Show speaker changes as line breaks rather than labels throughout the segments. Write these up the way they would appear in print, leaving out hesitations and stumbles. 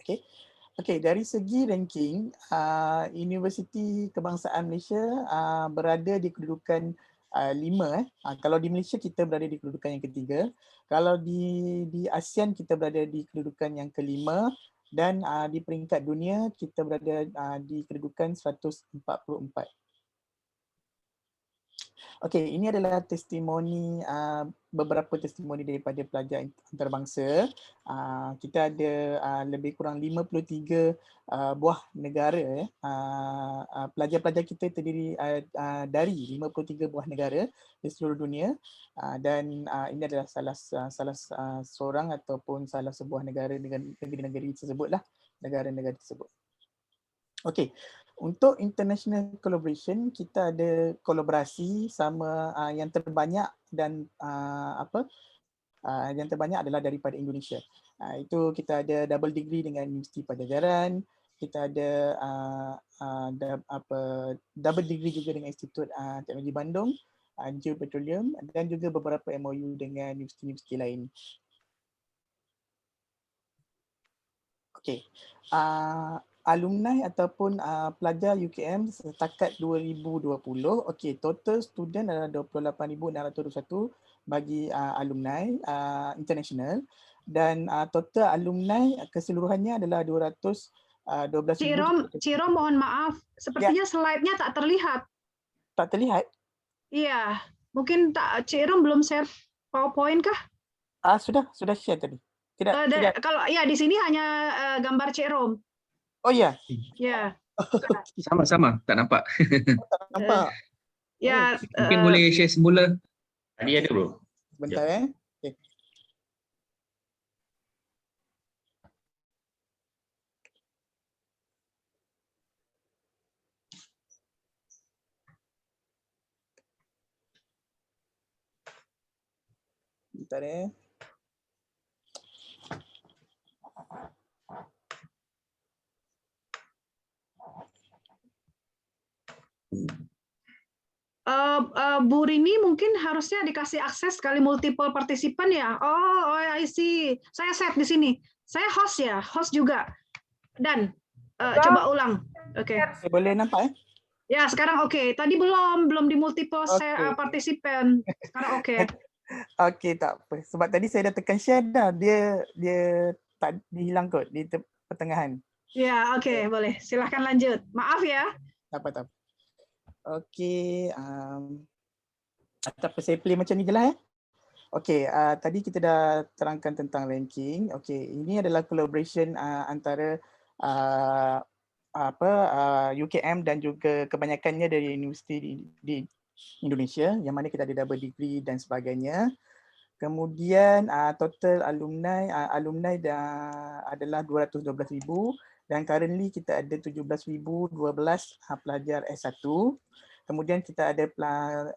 Okey. Okey, dari segi ranking, Universiti Kebangsaan Malaysia berada di kedudukan 5 . Kalau di Malaysia kita berada di kedudukan yang ketiga. Kalau di ASEAN kita berada di kedudukan yang kelima dan di peringkat dunia kita berada di kedudukan 144. Okey, ini adalah testimoni beberapa testimoni daripada pelajar antarabangsa. Kita ada lebih kurang 53 buah negara. Pelajar-pelajar kita terdiri dari 53 buah negara di seluruh dunia. Dan ini adalah salah seorang ataupun salah sebuah negara-negara tersebutlah, negara-negara tersebut. Okey, untuk international collaboration kita ada kolaborasi sama yang terbanyak dan yang terbanyak adalah daripada Indonesia. Itu kita ada double degree dengan Universiti Padjadjaran, kita ada double degree juga dengan Institut Teknologi Bandung, Geopetroleum dan juga beberapa MOU dengan universiti-universiti lain. Okey. Alumni ataupun pelajar UKM setakat 2020, okey, total student adalah 28,621 bagi alumni international dan total alumni keseluruhannya adalah 212,000.
Cik Rom, mohon maaf,
Ya,
sepertinya slide-nya tak terlihat.
tak terlihat.
Iya, mungkin Cik Rom belum share PowerPoint kah?
Sudah share tadi. Tidak.
Kalau ya di sini hanya gambar Cik Rom.
Oh ya.
Ya.
Sama-sama, tak nampak.
Tak nampak.
Ya.
Mungkin boleh share semula.
Tadi ada bro.
Sebentar Okay. Bentar
Bu Rini mungkin harusnya dikasih akses kali multiple participant ya. Oh, I see. Saya set di sini. Saya host juga. Dan coba ulang. Oke.
Boleh nampak
Ya, sekarang oke. Tadi belum di multiple participant. Sekarang oke.
Okey, tak apa. Sebab tadi saya dah tekan share dah. Dia tak dihilang kot di pertengahan.
Ya, oke, boleh. Silahkan lanjut. Maaf ya.
Tak apa. Okey, tak apa, saya play macam ni je lah Okey, tadi kita dah terangkan tentang ranking. Okey, ini adalah collaboration antara UKM dan juga kebanyakannya dari universiti di Indonesia yang mana kita ada double degree dan sebagainya. Kemudian total alumni adalah 212,000 dan currently kita ada 17,012 pelajar S1. Kemudian kita ada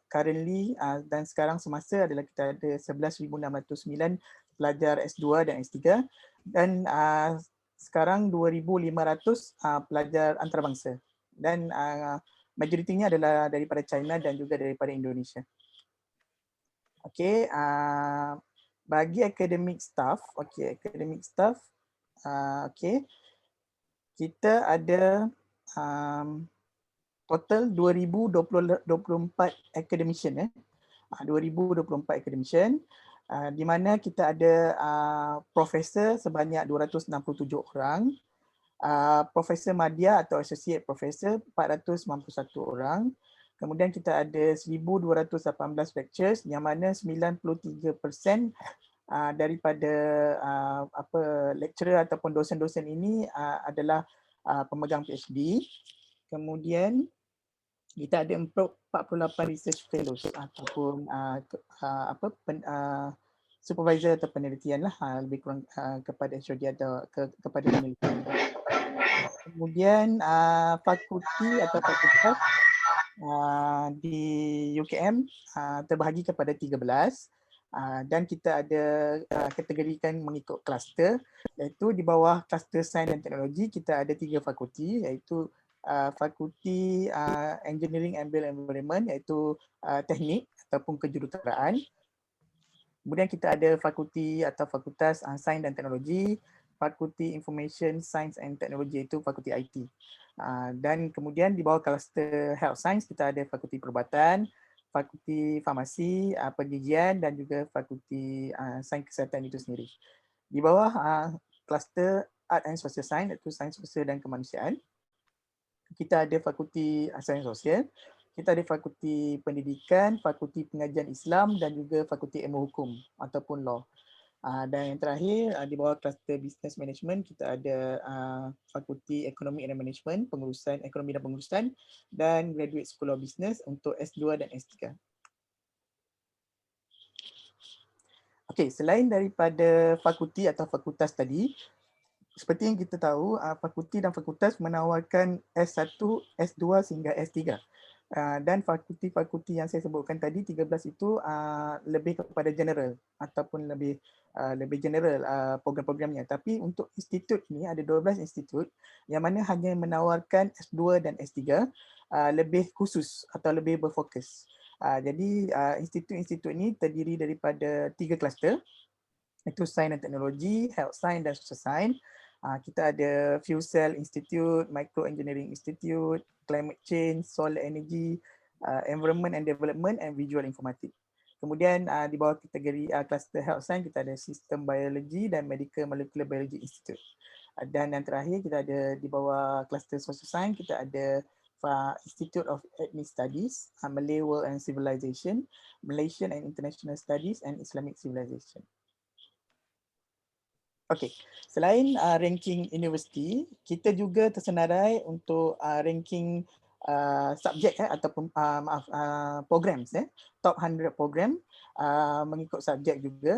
currently dan sekarang semasa adalah kita ada 11,609 pelajar S2 dan S3 dan sekarang 2,500 pelajar antarabangsa dan majoritinya adalah daripada China dan juga daripada Indonesia. Okey, bagi academic staff, kita ada total 2,024 academician 2,024 academician di mana kita ada profesor sebanyak 267 orang, profesor madya atau associate professor 491 orang. Kemudian kita ada 1,218 lectures yang mana 93% daripada lecturer ataupun dosen-dosen ini adalah pemegang PhD. Kemudian kita ada 48 research fellows ataupun supervisor atau penelitian lah lebih kurang kepada HOD atau kepada penelitian. Kemudian fakulti atau fakultas di UKM terbahagi kepada 13 dan kita ada kategorikan mengikut kluster, iaitu di bawah kluster sains dan teknologi kita ada 3 fakulti iaitu fakulti engineering and built environment iaitu teknik ataupun kejuruteraan. Kemudian kita ada fakulti atau fakultas sains dan teknologi, Fakulti Information Science and Technology, iaitu Fakulti IT. Dan kemudian di bawah kluster Health Science kita ada Fakulti Perubatan, Fakulti Farmasi, Pergigian dan juga Fakulti Sains Kesihatan itu sendiri. Di bawah kluster Art and Social Science iaitu Sains Sosial dan Kemanusiaan, kita ada Fakulti Sains Sosial, kita ada Fakulti Pendidikan, Fakulti Pengajian Islam dan juga Fakulti Ilmu Hukum ataupun Law. Dan yang terakhir di bawah kluster Business Management kita ada Fakulti Ekonomi dan Management, Pengurusan Ekonomi dan Pengurusan dan Graduate School of Business untuk S2 dan S3. Okey, selain daripada fakulti atau fakultas tadi, seperti yang kita tahu, fakulti dan fakultas menawarkan S1, S2 sehingga S3. Dan fakulti-fakulti yang saya sebutkan tadi 13 itu lebih kepada general ataupun lebih general program-programnya. Tapi untuk institut ni ada 12 institut yang mana hanya menawarkan S2 dan S3 lebih khusus atau lebih berfokus. Jadi institut-institut ni terdiri daripada 3 kluster, iaitu Sains dan Teknologi, Health Science dan Social Science. Kita ada Fuel Cell Institute, Micro Engineering Institute, Climate Change, Solar Energy, Environment and Development and Visual Informatics. Kemudian di bawah kategori kluster Health Science kita ada System Biology dan Medical Molecular Biology Institute. Dan yang terakhir kita ada di bawah kluster Social Science kita ada Institute of Ethnic Studies, Malay World and Civilization, Malaysian and International Studies and Islamic Civilization. Okey, selain ranking universiti, kita juga tersenarai untuk ranking subjek ataupun programs, top 100 program mengikut subjek juga,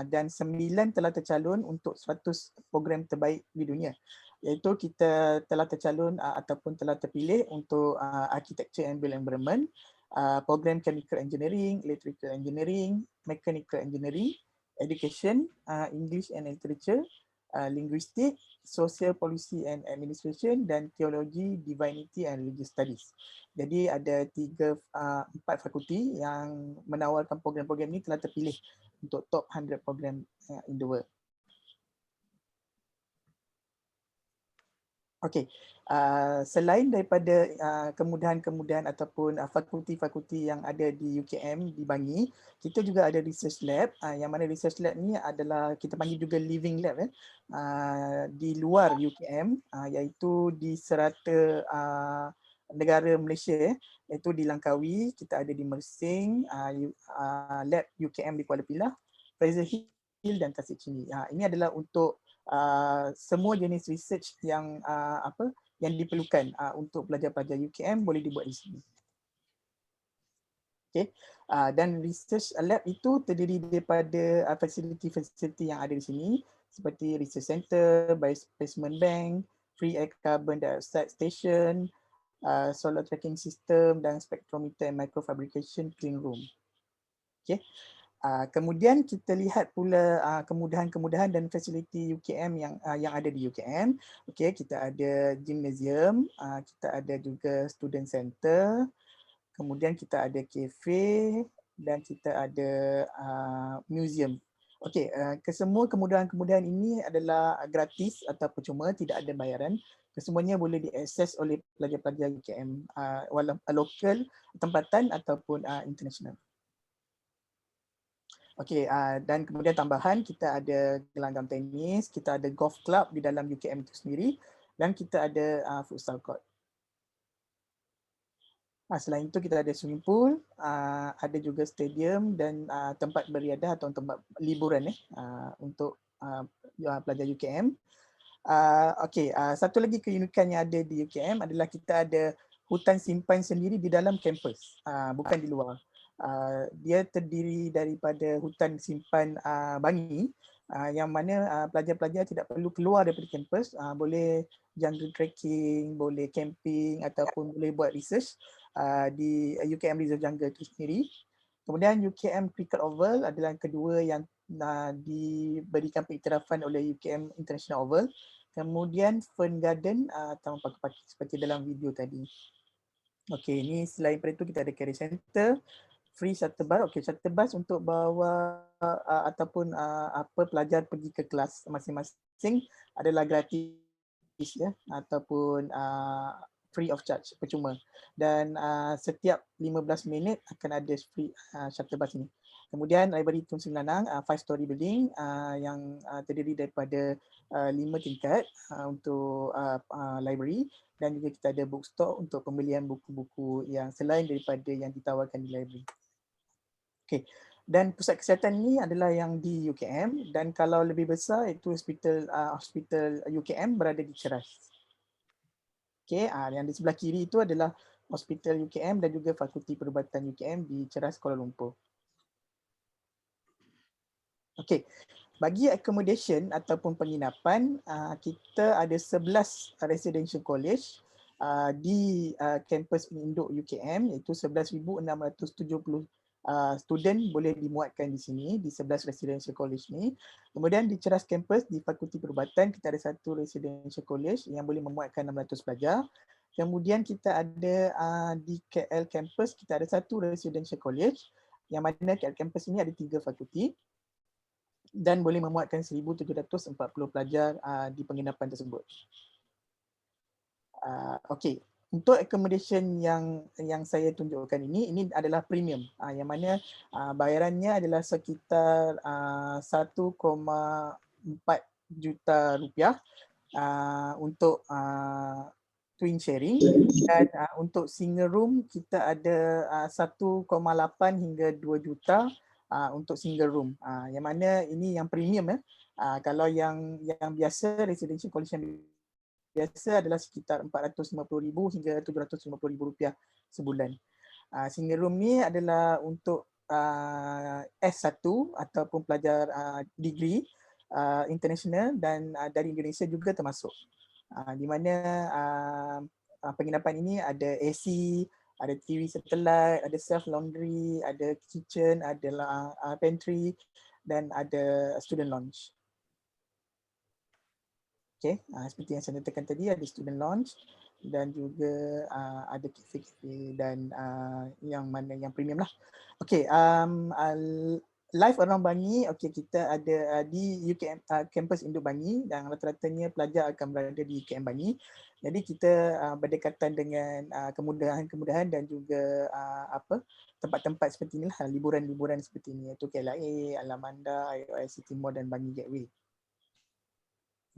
dan 9 telah tercalon untuk 100 program terbaik di dunia. Iaitu kita telah tercalon ataupun telah terpilih untuk Architecture and Built Environment, program Chemical Engineering, Electrical Engineering, Mechanical Engineering, Education, English and Literature, Linguistic, Social Policy and Administration dan Theology, Divinity and Religious Studies. Jadi ada 4 fakulti yang menawarkan program-program ini telah terpilih untuk top 100 program in the world. Okey, selain daripada kemudahan-kemudahan ataupun fakulti-fakulti yang ada di UKM di Bangi, kita juga ada research lab, yang mana research lab ni adalah kita panggil juga living lab di luar UKM, iaitu di serata negara Malaysia, iaitu di Langkawi, kita ada di Mersing, lab UKM di Kuala Pilah, Fraser Hill dan Tasik Chini. Ini adalah untuk semua jenis research yang yang diperlukan untuk pelajar-pelajar UKM boleh dibuat di sini. Okay. Dan research lab itu terdiri daripada fasiliti-fasiliti yang ada di sini seperti research center, biospecimen bank, free air carbon dioxide station, solar tracking system dan spectrometer and microfabrication clean room. Okay. Kemudian kita lihat pula kemudahan-kemudahan dan fasiliti UKM yang ada di UKM. Okey, kita ada gymnasium, kita ada juga student center, kemudian kita ada kafe dan kita ada museum. Okey, kesemua kemudahan-kemudahan ini adalah gratis atau percuma, tidak ada bayaran. Kesemuanya boleh diakses oleh pelajar-pelajar UKM, lokal, tempatan ataupun international. Okey, dan kemudian tambahan kita ada gelanggang tenis, kita ada golf club di dalam UKM itu sendiri dan kita ada futsal court. Selain itu kita ada swimming pool, ada juga stadium dan tempat beriadah atau tempat liburan untuk pelajar UKM. Okey, satu lagi keunikan yang ada di UKM adalah kita ada hutan simpan sendiri di dalam kampus, bukan di luar. Dia terdiri daripada hutan simpan Bangi, yang mana pelajar-pelajar tidak perlu keluar daripada kampus, boleh jungle trekking, boleh camping ataupun boleh buat research di UKM Reserve Jungle itu sendiri. Kemudian UKM Cricket Oval adalah kedua yang diberikan pengiktirafan oleh UKM International Oval. Kemudian Fern Garden, Taman Paki-Paki seperti dalam video tadi. Okey, ini selain daripada itu kita ada Career Center, free shuttle bus. Okey, shuttle bus untuk bawa ataupun apa pelajar pergi ke kelas masing-masing adalah gratis ya, ataupun free of charge, percuma. Dan setiap 15 minit akan ada free shuttle bus ini. Kemudian library Tun Sri Lanang 5 story building yang terdiri daripada 5 tingkat untuk library, dan juga kita ada bookstore untuk pembelian buku-buku yang selain daripada yang ditawarkan di library. Okey. Dan pusat kesihatan ni adalah yang di UKM, dan kalau lebih besar itu hospital UKM berada di Ceras. Okey, yang di sebelah kiri itu adalah hospital UKM dan juga Fakulti Perubatan UKM di Ceras, Kuala Lumpur. Okey. Bagi accommodation ataupun penginapan, kita ada 11 residential college di kampus induk UKM, iaitu 11,670 student boleh dimuatkan di sini di 11 residential college ni. Kemudian di Ceras campus di Fakulti Perubatan kita ada satu residential college yang boleh memuatkan 600 pelajar. Kemudian kita ada di KL campus kita ada satu residential college yang mana KL campus ini ada 3 fakulti dan boleh memuatkan 1,740 pelajar di penginapan tersebut. Okey. Untuk accommodation yang saya tunjukkan ini adalah premium, yang mana bayarannya adalah sekitar 1,4 juta rupiah untuk twin sharing, dan untuk single room kita ada 1,8 hingga 2 juta untuk single room. Yang mana ini yang premium kalau yang biasa residential college yang biasa adalah sekitar 450,000 hingga 750,000 rupiah sebulan. Single room ni adalah untuk S1 ataupun pelajar degree international dan dari Indonesia juga termasuk. Di mana penginapan ini ada AC, ada TV satellite, ada self laundry, ada kitchen, ada pantry dan ada student lounge. Okay, seperti yang saya nyatakan tadi ada student lounge dan juga ada cafe-cafe dan yang mana yang premium lah. Okay, live around Bangi, okay, kita ada di UKM kampus Induk Bangi dan rata-ratanya pelajar akan berada di UKM Bangi. Jadi kita berdekatan dengan kemudahan-kemudahan dan juga tempat-tempat seperti inilah, liburan-liburan seperti ini, iaitu KLIA, Alamanda, IOS City Mall dan Bangi Gateway.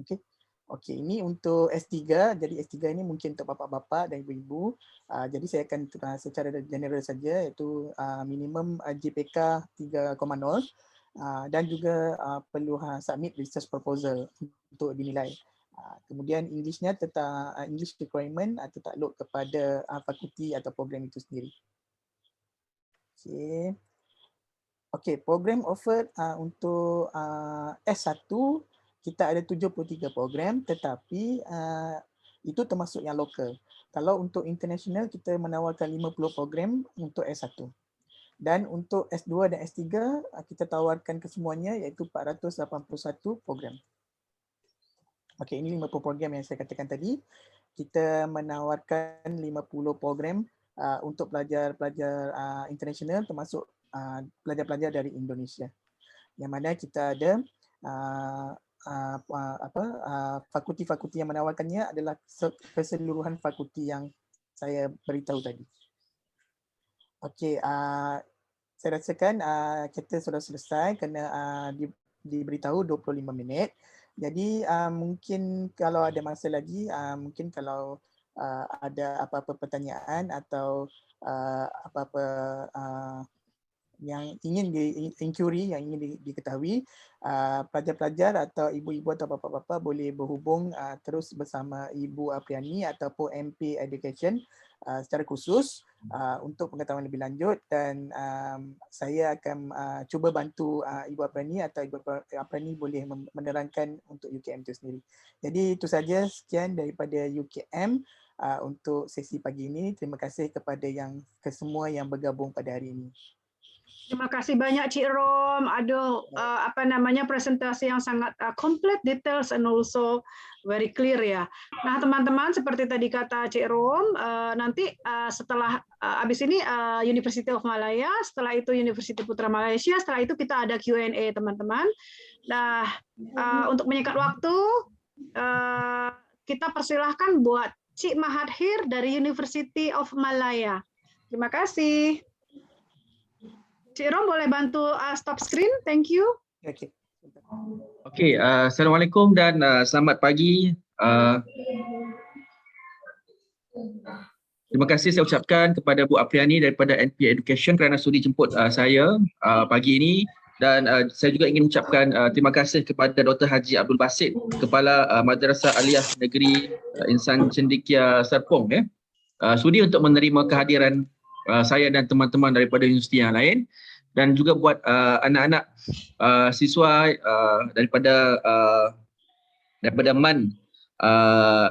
Okay. Okey, ini untuk S3. Jadi S3 ini mungkin untuk bapa-bapa dan ibu-ibu. Jadi saya akan secara general saja, iaitu minimum JPK 3.0 dan juga perlu submit research proposal untuk dinilai. Kemudian Englishnya tetap English requirement tertakluk kepada fakulti atau program itu sendiri. Okey. Okey, program offer untuk S1 kita ada 73 program, tetapi itu termasuk yang lokal. Kalau untuk international kita menawarkan 50 program untuk S1. Dan untuk S2 dan S3 kita tawarkan kesemuanya iaitu 481 program. Okey, ini 50 program yang saya katakan tadi. Kita menawarkan 50 program untuk pelajar-pelajar international termasuk pelajar-pelajar dari Indonesia. Yang mana kita ada fakulti-fakulti yang menawarkannya adalah keseluruhan fakulti yang saya beritahu tadi. Okey, saya rasakan kita sudah selesai kerana diberitahu 25 minit. Jadi mungkin kalau ada masa lagi, mungkin kalau ada apa-apa pertanyaan atau apa-apa yang ingin inquiry, yang ingin diketahui, pelajar-pelajar atau ibu-ibu atau bapa-bapa boleh berhubung terus bersama Ibu Apriani ataupun MP Education secara khusus untuk pengetahuan lebih lanjut, dan saya akan cuba bantu Ibu Apriani atau Ibu Apriani boleh menerangkan untuk UKM itu sendiri. Jadi itu saja, sekian daripada UKM untuk sesi pagi ini. Terima kasih kepada kesemua yang bergabung pada hari ini.
Terima kasih banyak Cik Rom. Aduh, presentasi yang sangat complete, details, and also very clear ya. Nah teman-teman, seperti tadi kata Cik Rom, nanti setelah habis ini University of Malaya, setelah itu University Putra Malaysia, setelah itu kita ada Q&A teman-teman. Nah untuk menyikat waktu, kita persilahkan buat Cik Mahathir dari University of Malaya. Terima kasih. Cik Rom boleh bantu stop screen, thank you.
Okey.
Okey, Assalamualaikum dan selamat pagi. Terima kasih saya ucapkan kepada Bu Apriani daripada NP Education kerana sudi jemput saya pagi ini, dan saya juga ingin ucapkan terima kasih kepada Dr. Haji Abdul Basit, Kepala Madrasah Aliyah Negeri Insan Cendekia Serpong sudi untuk menerima kehadiran saya dan teman-teman daripada universiti yang lain, dan juga buat anak-anak siswa daripada MAN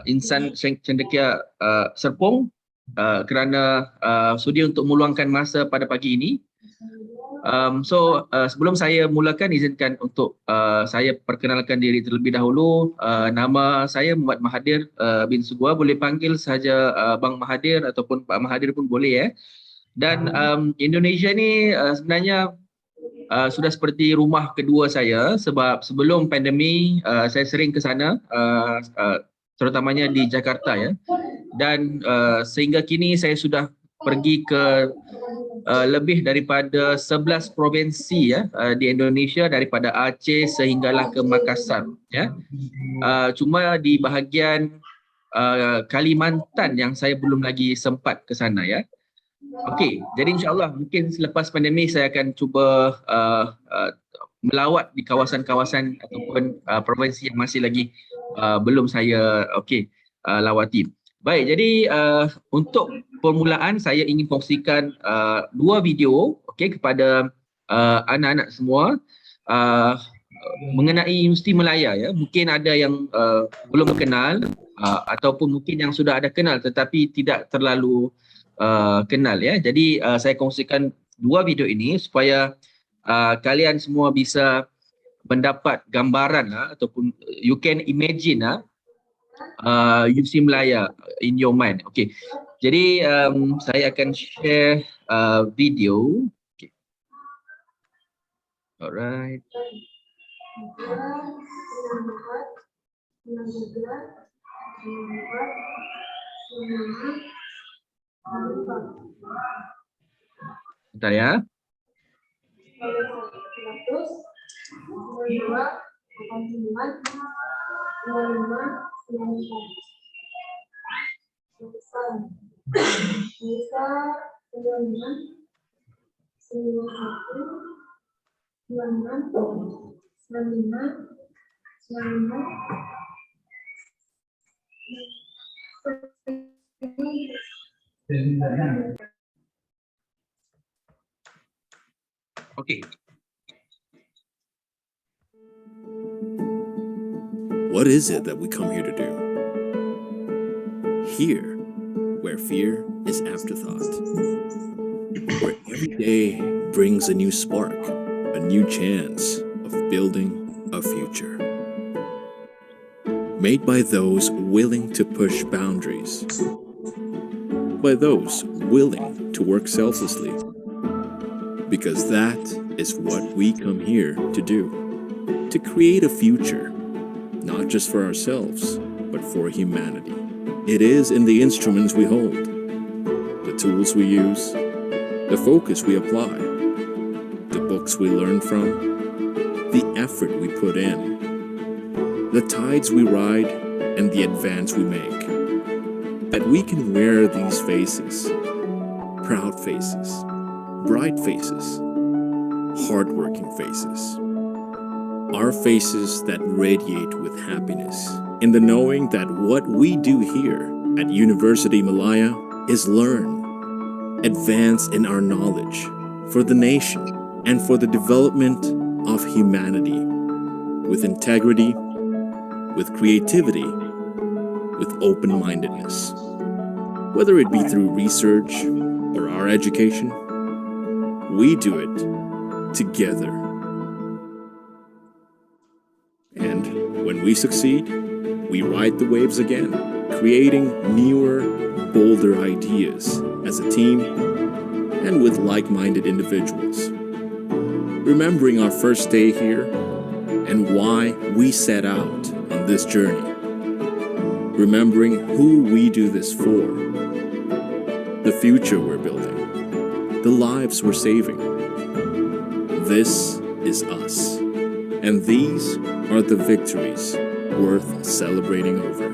Insan Cendekia Serpong kerana sudi untuk meluangkan masa pada pagi ini. Sebelum saya mulakan, izinkan untuk saya perkenalkan diri terlebih dahulu. Nama saya Muhammad Mahathir bin Sugua, boleh panggil sahaja Bang Mahathir ataupun Pak Mahathir pun boleh . Dan Indonesia ni sebenarnya sudah seperti rumah kedua saya, sebab sebelum pandemik saya sering ke sana, terutamanya di Jakarta dan sehingga kini saya sudah pergi ke lebih daripada 11 provinsi di Indonesia, daripada Aceh sehinggalah ke Makassar cuma di bahagian Kalimantan yang saya belum lagi sempat ke sana Okey, jadi insyaAllah mungkin selepas pandemik saya akan cuba melawat di kawasan-kawasan ataupun provinsi yang masih lagi belum saya lawati. Baik, jadi untuk permulaan saya ingin kongsikan dua video kepada anak-anak semua mengenai Universiti Malaya Mungkin ada yang belum kenal ataupun mungkin yang sudah ada kenal tetapi tidak terlalu kenal Jadi saya kongsikan dua video ini supaya kalian semua bisa mendapat gambaran ataupun you can imagine Universiti Malaya in your mind. Okey. Jadi saya akan share video. Okay. Alright. Bentar ya. Okay.
What is it that we come here to do? Here, where fear is afterthought. Where every day brings a new spark, a new chance of building a future. Made by those willing to push boundaries. By those willing to work selflessly. Because that is what we come here to do. To create a future, not just for ourselves, but for humanity. It is in the instruments we hold, the tools we use, the focus we apply, the books we learn from, the effort we put in, the tides we ride, and the advance we make. That we can wear these faces, proud faces, bright faces, hardworking faces. Our faces that radiate with happiness in the knowing that what we do here at University Malaya is learn, advance in our knowledge for the nation and for the development of humanity with integrity, with creativity, with open-mindedness. Whether it be through research or our education, we do it together. And when we succeed, we ride the waves again, creating newer, bolder ideas as a team and with like-minded individuals. Remembering our first day here and why we set out on this journey. Remembering who we do this for. The future we're building. The lives we're saving. This is us. And these are the victories worth celebrating over.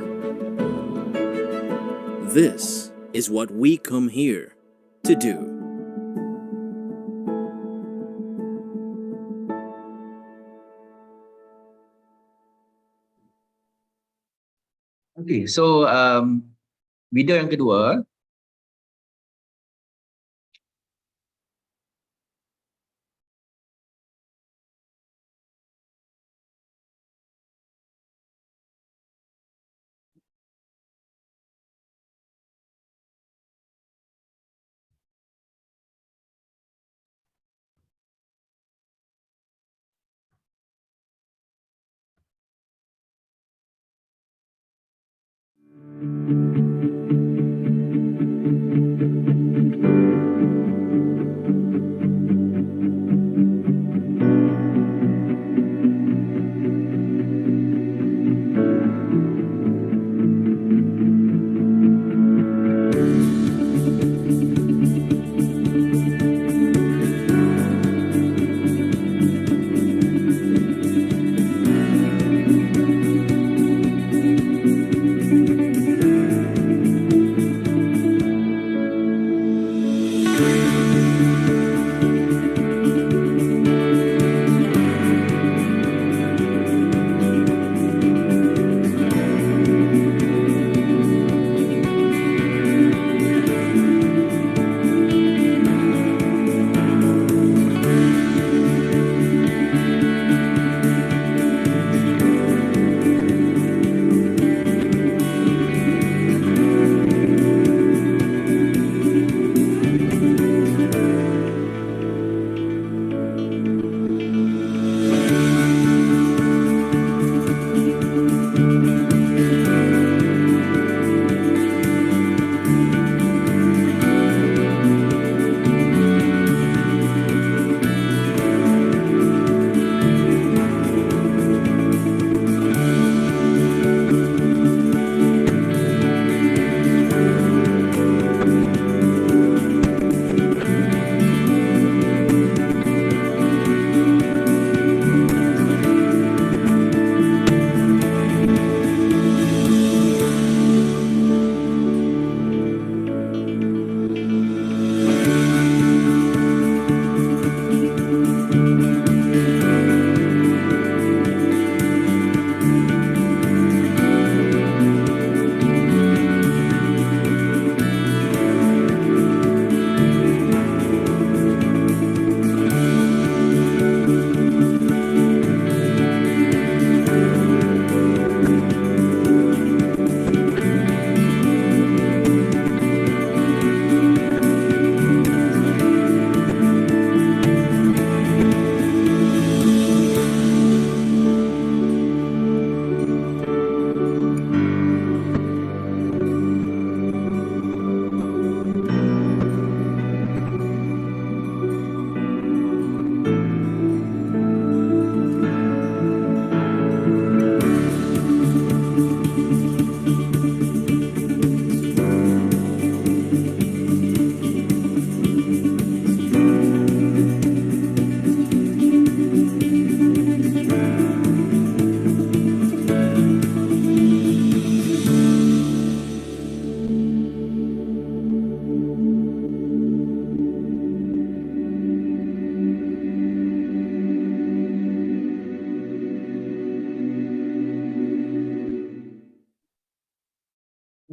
This is what we come here to do.
Okay, so video yang kedua.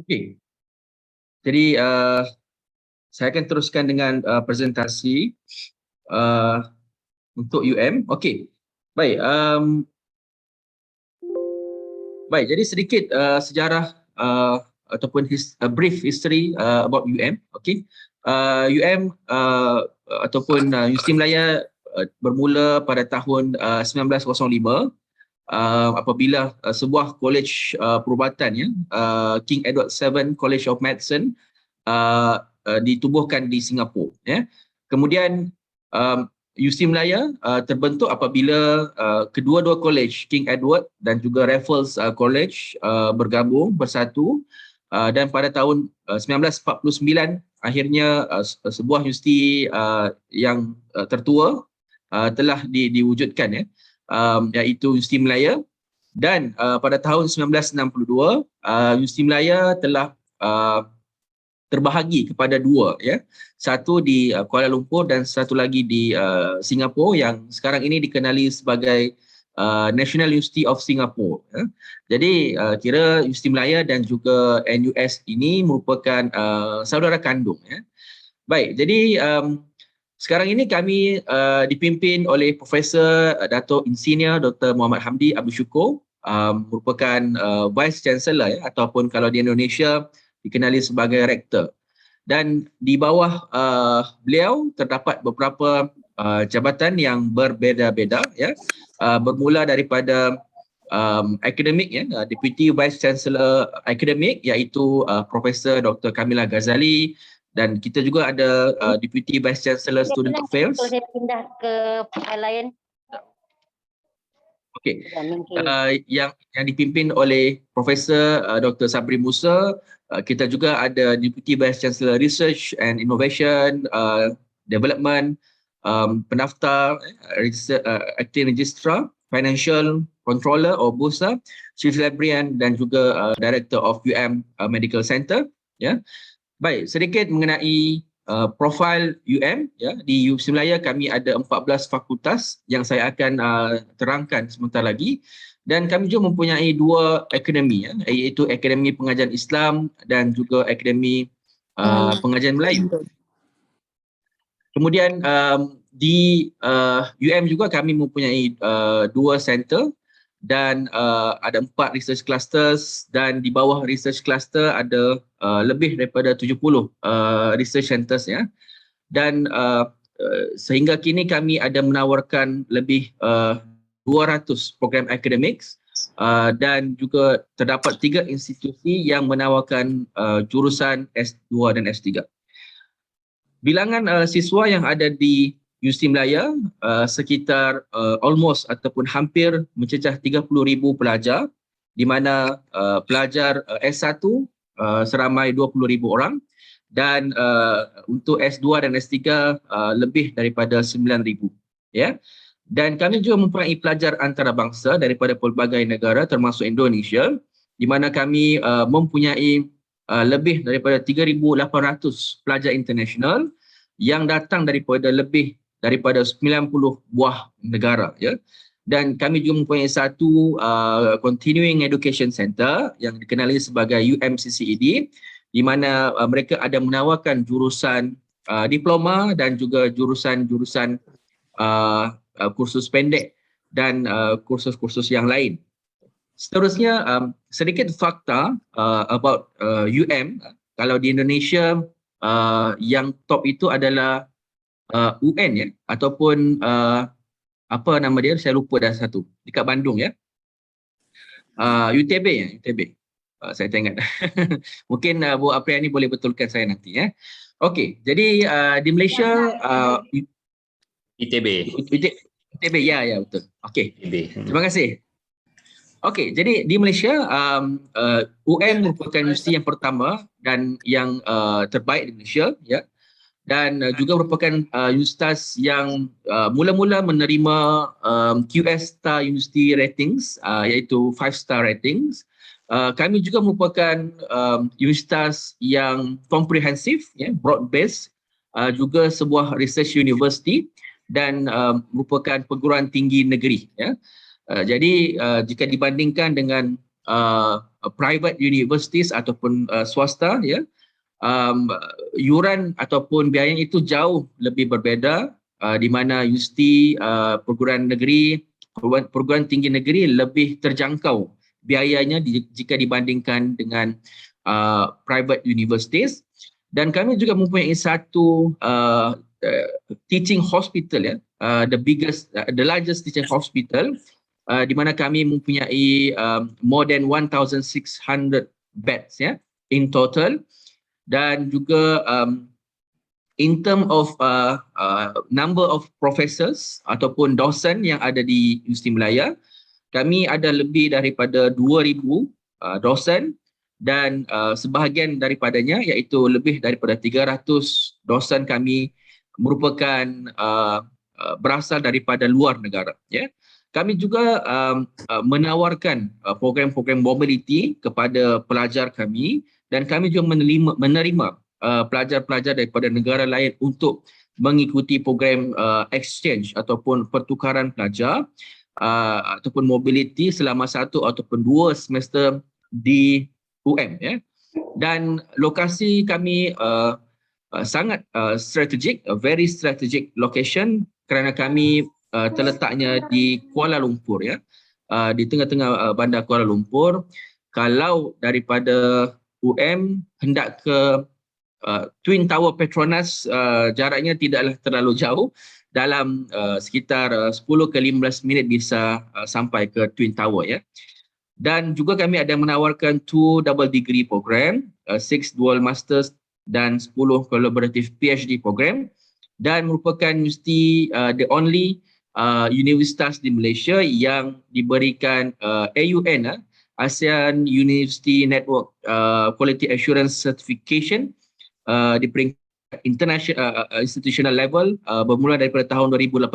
Okey. Jadi saya akan teruskan dengan presentasi untuk UM. Okey. Baik, baik, jadi sedikit sejarah ataupun brief history about UM. Okey. UM ataupun Universiti Melaya bermula pada tahun 1905 apabila sebuah kolej perubatan ya, King Edward VII College of Medicine ditubuhkan di Singapura ya. Kemudian UC Melaya terbentuk apabila kedua-dua kolej King Edward dan juga Raffles College bergabung bersatu, dan pada tahun 1949 akhirnya sebuah universiti yang tertua telah diwujudkan ya, iaitu Universiti Melaya. Dan pada tahun 1962 Universiti Melaya telah terbahagi kepada dua ya, satu di Kuala Lumpur dan satu lagi di Singapura yang sekarang ini dikenali sebagai National University of Singapore ya. Jadi kira Universiti Melaya dan juga NUS ini merupakan saudara kandung ya. Baik, jadi sekarang ini kami dipimpin oleh Profesor Dato' Insinyur Dr. Muhammad Hamdi Abdul Syukur, merupakan Vice Chancellor ya, ataupun kalau di Indonesia dikenali sebagai Rektor. Dan di bawah beliau terdapat beberapa jabatan yang berbeza-beza ya, bermula daripada akademik ya, Deputy Vice Chancellor Akademik iaitu Profesor Dr. Kamila Ghazali, dan kita juga ada Deputy Vice Chancellor Student Affairs.
Kalau saya pindah ke file lain.
Okey. Yang dipimpin oleh Profesor Dr. Sabri Musa. Kita juga ada Deputy Vice Chancellor Research and Innovation, Development, Pendaftar, Acting Registrar, Financial Controller or Bursa, Chief Librarian dan juga Director of UM Medical Center ya. Baik, sedikit mengenai profil UM ya. Di UC Melaya kami ada 14 fakultas yang saya akan terangkan sebentar lagi, dan kami juga mempunyai dua akademi ya, iaitu Akademi Pengajian Islam dan juga Akademi Pengajian Melayu. Kemudian di UM juga kami mempunyai dua center dan ada 4 research clusters, dan di bawah research cluster ada lebih daripada 70 research centers ya. Dan sehingga kini kami ada menawarkan lebih 200 program akademik dan juga terdapat 3 institusi yang menawarkan jurusan S2 dan S3. Bilangan siswa yang ada di UC Melaya sekitar almost ataupun hampir mencecah 30,000 pelajar, di mana pelajar S1 seramai 20,000 orang, dan untuk S2 dan S3 lebih daripada 9,000 ya. Dan kami juga mempunyai pelajar antarabangsa daripada pelbagai negara termasuk Indonesia, di mana kami mempunyai lebih daripada 3,800 pelajar international yang datang daripada lebih daripada 90 buah negara ya. Dan kami juga mempunyai satu Continuing Education Center yang dikenali sebagai UMCCED, di mana mereka ada menawarkan jurusan diploma dan juga jurusan-jurusan kursus pendek dan kursus-kursus yang lain. Seterusnya sedikit fakta about UM. Kalau di Indonesia yang top itu adalah UN ya, ataupun apa nama dia, saya lupa dah satu, dekat Bandung ya, UTB ya, UTB. Saya tak ingat. Mungkin Bu Apriani boleh betulkan saya nanti ya. Okey, jadi di Malaysia
ITB.
ITB ya betul. Okey. Terima kasih. Okey, jadi di Malaysia UM merupakan universiti yang pertama dan yang terbaik di Malaysia ya. Dan juga merupakan universitas yang mula-mula menerima QS Star University Ratings, iaitu 5-star ratings. Kami juga merupakan universitas yang komprehensif, ya, broad based, juga sebuah research university dan merupakan perguruan tinggi negeri. Ya. Jadi jika dibandingkan dengan private universities ataupun swasta, ya, yuran ataupun biaya itu jauh lebih berbeza, di mana universiti perguruan negeri, perguruan tinggi negeri lebih terjangkau biayanya jika dibandingkan dengan private universities. Dan kami juga mempunyai satu teaching hospital ya, the largest teaching hospital di mana kami mempunyai more than 1,600 beds ya in total, dan juga in term of number of professors ataupun dosen yang ada di Universiti Malaya, kami ada lebih daripada 2,000 dosen, dan sebahagian daripadanya iaitu lebih daripada 300 dosen kami merupakan berasal daripada luar negara ya. Kami juga menawarkan program-program mobility kepada pelajar kami, dan kami juga menerima pelajar-pelajar daripada negara lain untuk mengikuti program exchange ataupun pertukaran pelajar ataupun mobility selama 1 ataupun 2 semester di UM ya. Dan lokasi kami sangat strategik, a very strategic location, kerana kami terletaknya di Kuala Lumpur ya, di tengah-tengah bandar Kuala Lumpur. Kalau daripada UM hendak ke Twin Tower Petronas, jaraknya tidaklah terlalu jauh, dalam sekitar 10 ke 15 minit bisa sampai ke Twin Tower ya. Dan juga kami ada menawarkan 2 double degree program, 6 dual masters dan 10 collaborative PhD program, dan merupakan universiti the only universitas di Malaysia yang diberikan AUN, ASEAN University Network Quality Assurance Certification di peringkat international institutional level bermula daripada tahun 2018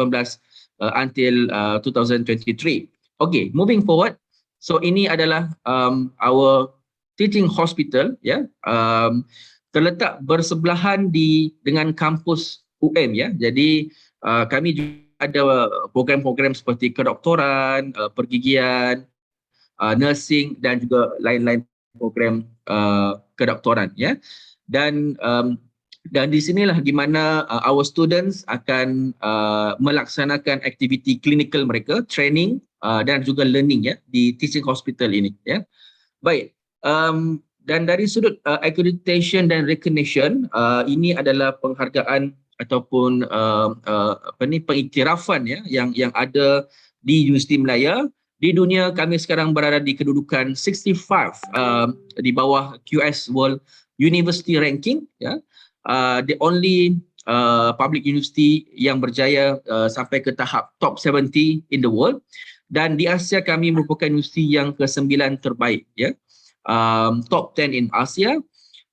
until 2023. Okay, moving forward. So ini adalah our teaching hospital ya, terletak bersebelahan dengan kampus UM ya. Jadi kami juga ada program-program seperti kedoktoran, pergigian, nursing dan juga lain-lain program kedoktoran ya. Dan di sinilah di mana our students akan melaksanakan aktiviti klinikal mereka, training dan juga learning ya di teaching hospital ini ya. Baik, dan dari sudut accreditation dan recognition, ini adalah penghargaan ataupun pengiktirafan ya yang ada di Universiti Malaya. Di dunia kami sekarang berada di kedudukan 65 di bawah QS World University Ranking ya. The only public university yang berjaya sampai ke tahap top 70 in the world. Dan di Asia kami merupakan universiti yang ke-9 terbaik ya, top 10 in Asia.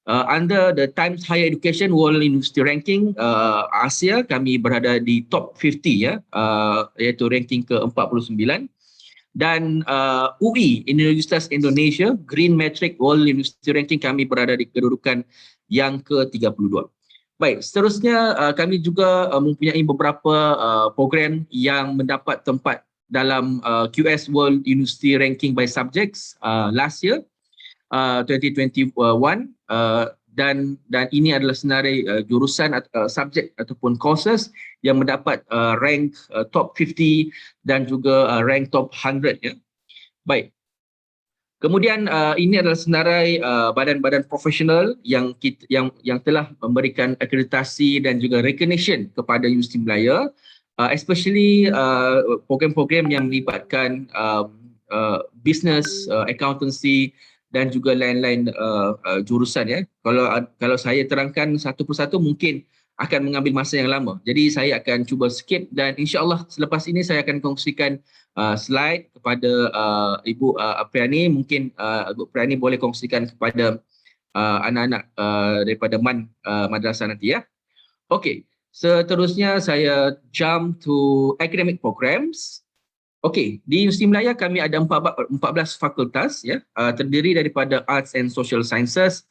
Under the Times Higher Education World University Ranking Asia, kami berada di top 50 ya, iaitu ranking ke-49. Dan UI, Universitas Indonesia Green Metric World University Ranking, kami berada di kedudukan yang ke-32. Baik, seterusnya kami juga mempunyai beberapa program yang mendapat tempat dalam QS World University Ranking by Subjects last year 2021, dan ini adalah senarai jurusan subjek ataupun courses yang mendapat rank top 50 dan juga rank top 100 ya. Baik. Kemudian ini adalah senarai badan-badan profesional yang telah memberikan akreditasi dan juga recognition kepada Universiti Malaya, especially program-program yang melibatkan business, accountancy dan juga lain-lain jurusan ya. Kalau saya terangkan satu persatu mungkin akan mengambil masa yang lama. Jadi saya akan cuba skip, dan insya-Allah selepas ini saya akan kongsikan slide kepada Ibu Apriani. Mungkin Ibu Apriani boleh kongsikan kepada anak-anak daripada madrasah nanti ya. Okey. Seterusnya saya jump to academic programs. Okey, di Universiti Malaya kami ada 14 fakultas ya, terdiri daripada Arts and Social Sciences,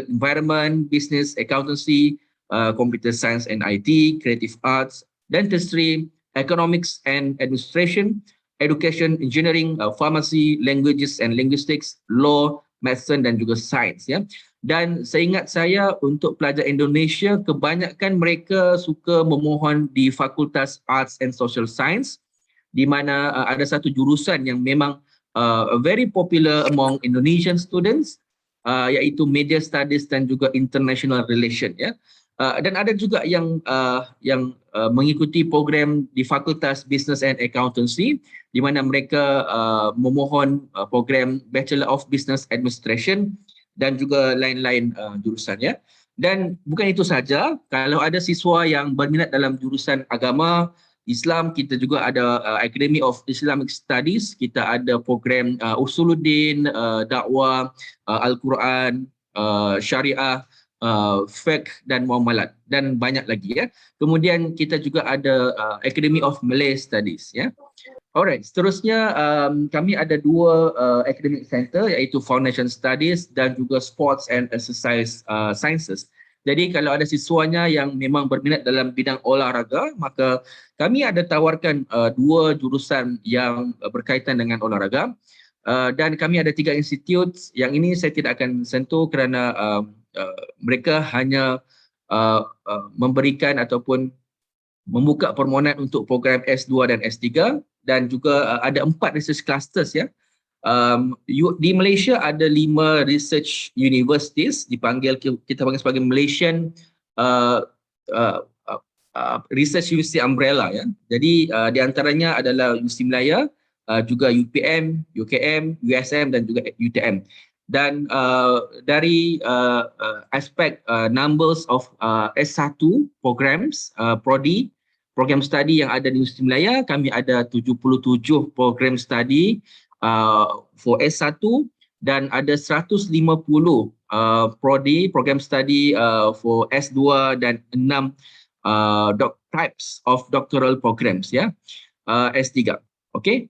Environment, Business, Accountancy, Computer Science and IT, Creative Arts, Dentistry, Economics and Administration, Education, Engineering, Pharmacy, Languages and Linguistics, Law, Medicine dan juga Science ya. Dan seingat saya untuk pelajar Indonesia, kebanyakan mereka suka memohon di Fakultas Arts and Social Science, di mana ada satu jurusan yang memang very popular among Indonesian students, iaitu Media Studies dan juga International Relation ya. Dan ada juga yang mengikuti program di Fakultas Business and Accountancy di mana mereka memohon program Bachelor of Business Administration dan juga lain-lain jurusan ya. Dan bukan itu saja, kalau ada siswa yang berminat dalam jurusan agama Islam, kita juga ada Academy of Islamic Studies, kita ada program Usuluddin, dakwah, Al-Quran, Syariah, Fiqh dan Muamalat dan banyak lagi ya. Kemudian kita juga ada Academy of Malay Studies ya. Alright, seterusnya kami ada dua academic center iaitu Foundation Studies dan juga Sports and Exercise Sciences. Jadi kalau ada siswanya yang memang berminat dalam bidang olahraga, maka kami ada tawarkan dua jurusan yang berkaitan dengan olahraga. Dan kami ada 3 institut. Yang ini saya tidak akan sentuh kerana mereka hanya memberikan ataupun membuka permohonan untuk program S2 dan S3 dan juga ada 4 research clusters ya. Di Malaysia ada 5 research universities kita panggil sebagai Malaysian Research University Umbrella ya. Jadi di antaranya adalah UC Melaya, juga UPM, UKM, USM dan juga UTM. Dan dari aspek numbers of S1 programs, prodi, program study yang ada di Universiti Melaya, kami ada 77 program study for S1 dan ada 150 prodi, program study for S2 dan 6 types of doctoral programs ya, S3. Okay.